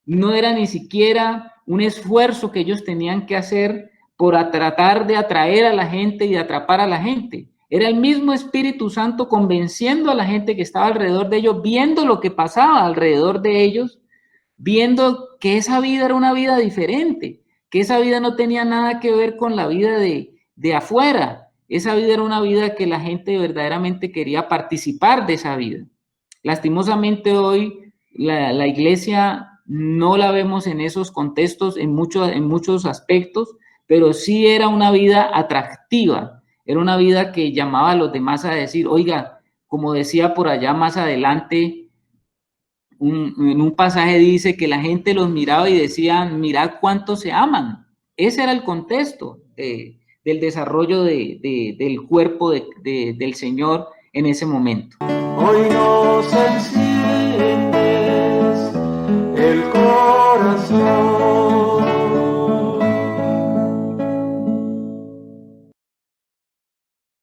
[SPEAKER 1] No era ni siquiera un esfuerzo que ellos tenían que hacer por tratar de atraer a la gente y de atrapar a la gente. Era el mismo Espíritu Santo convenciendo a la gente que estaba alrededor de ellos, viendo lo que pasaba alrededor de ellos, viendo que esa vida era una vida diferente, que esa vida no tenía nada que ver con la vida de afuera. Esa vida era una vida que la gente verdaderamente quería participar de esa vida. Lastimosamente hoy la iglesia no la vemos en esos contextos, en muchos aspectos, pero sí era una vida atractiva, era una vida que llamaba a los demás a decir, oiga, como decía por allá más adelante, en un pasaje dice que la gente los miraba y decían, mirad cuánto se aman. Ese era el contexto del desarrollo del cuerpo del Señor en ese momento.
[SPEAKER 8] Hoy nos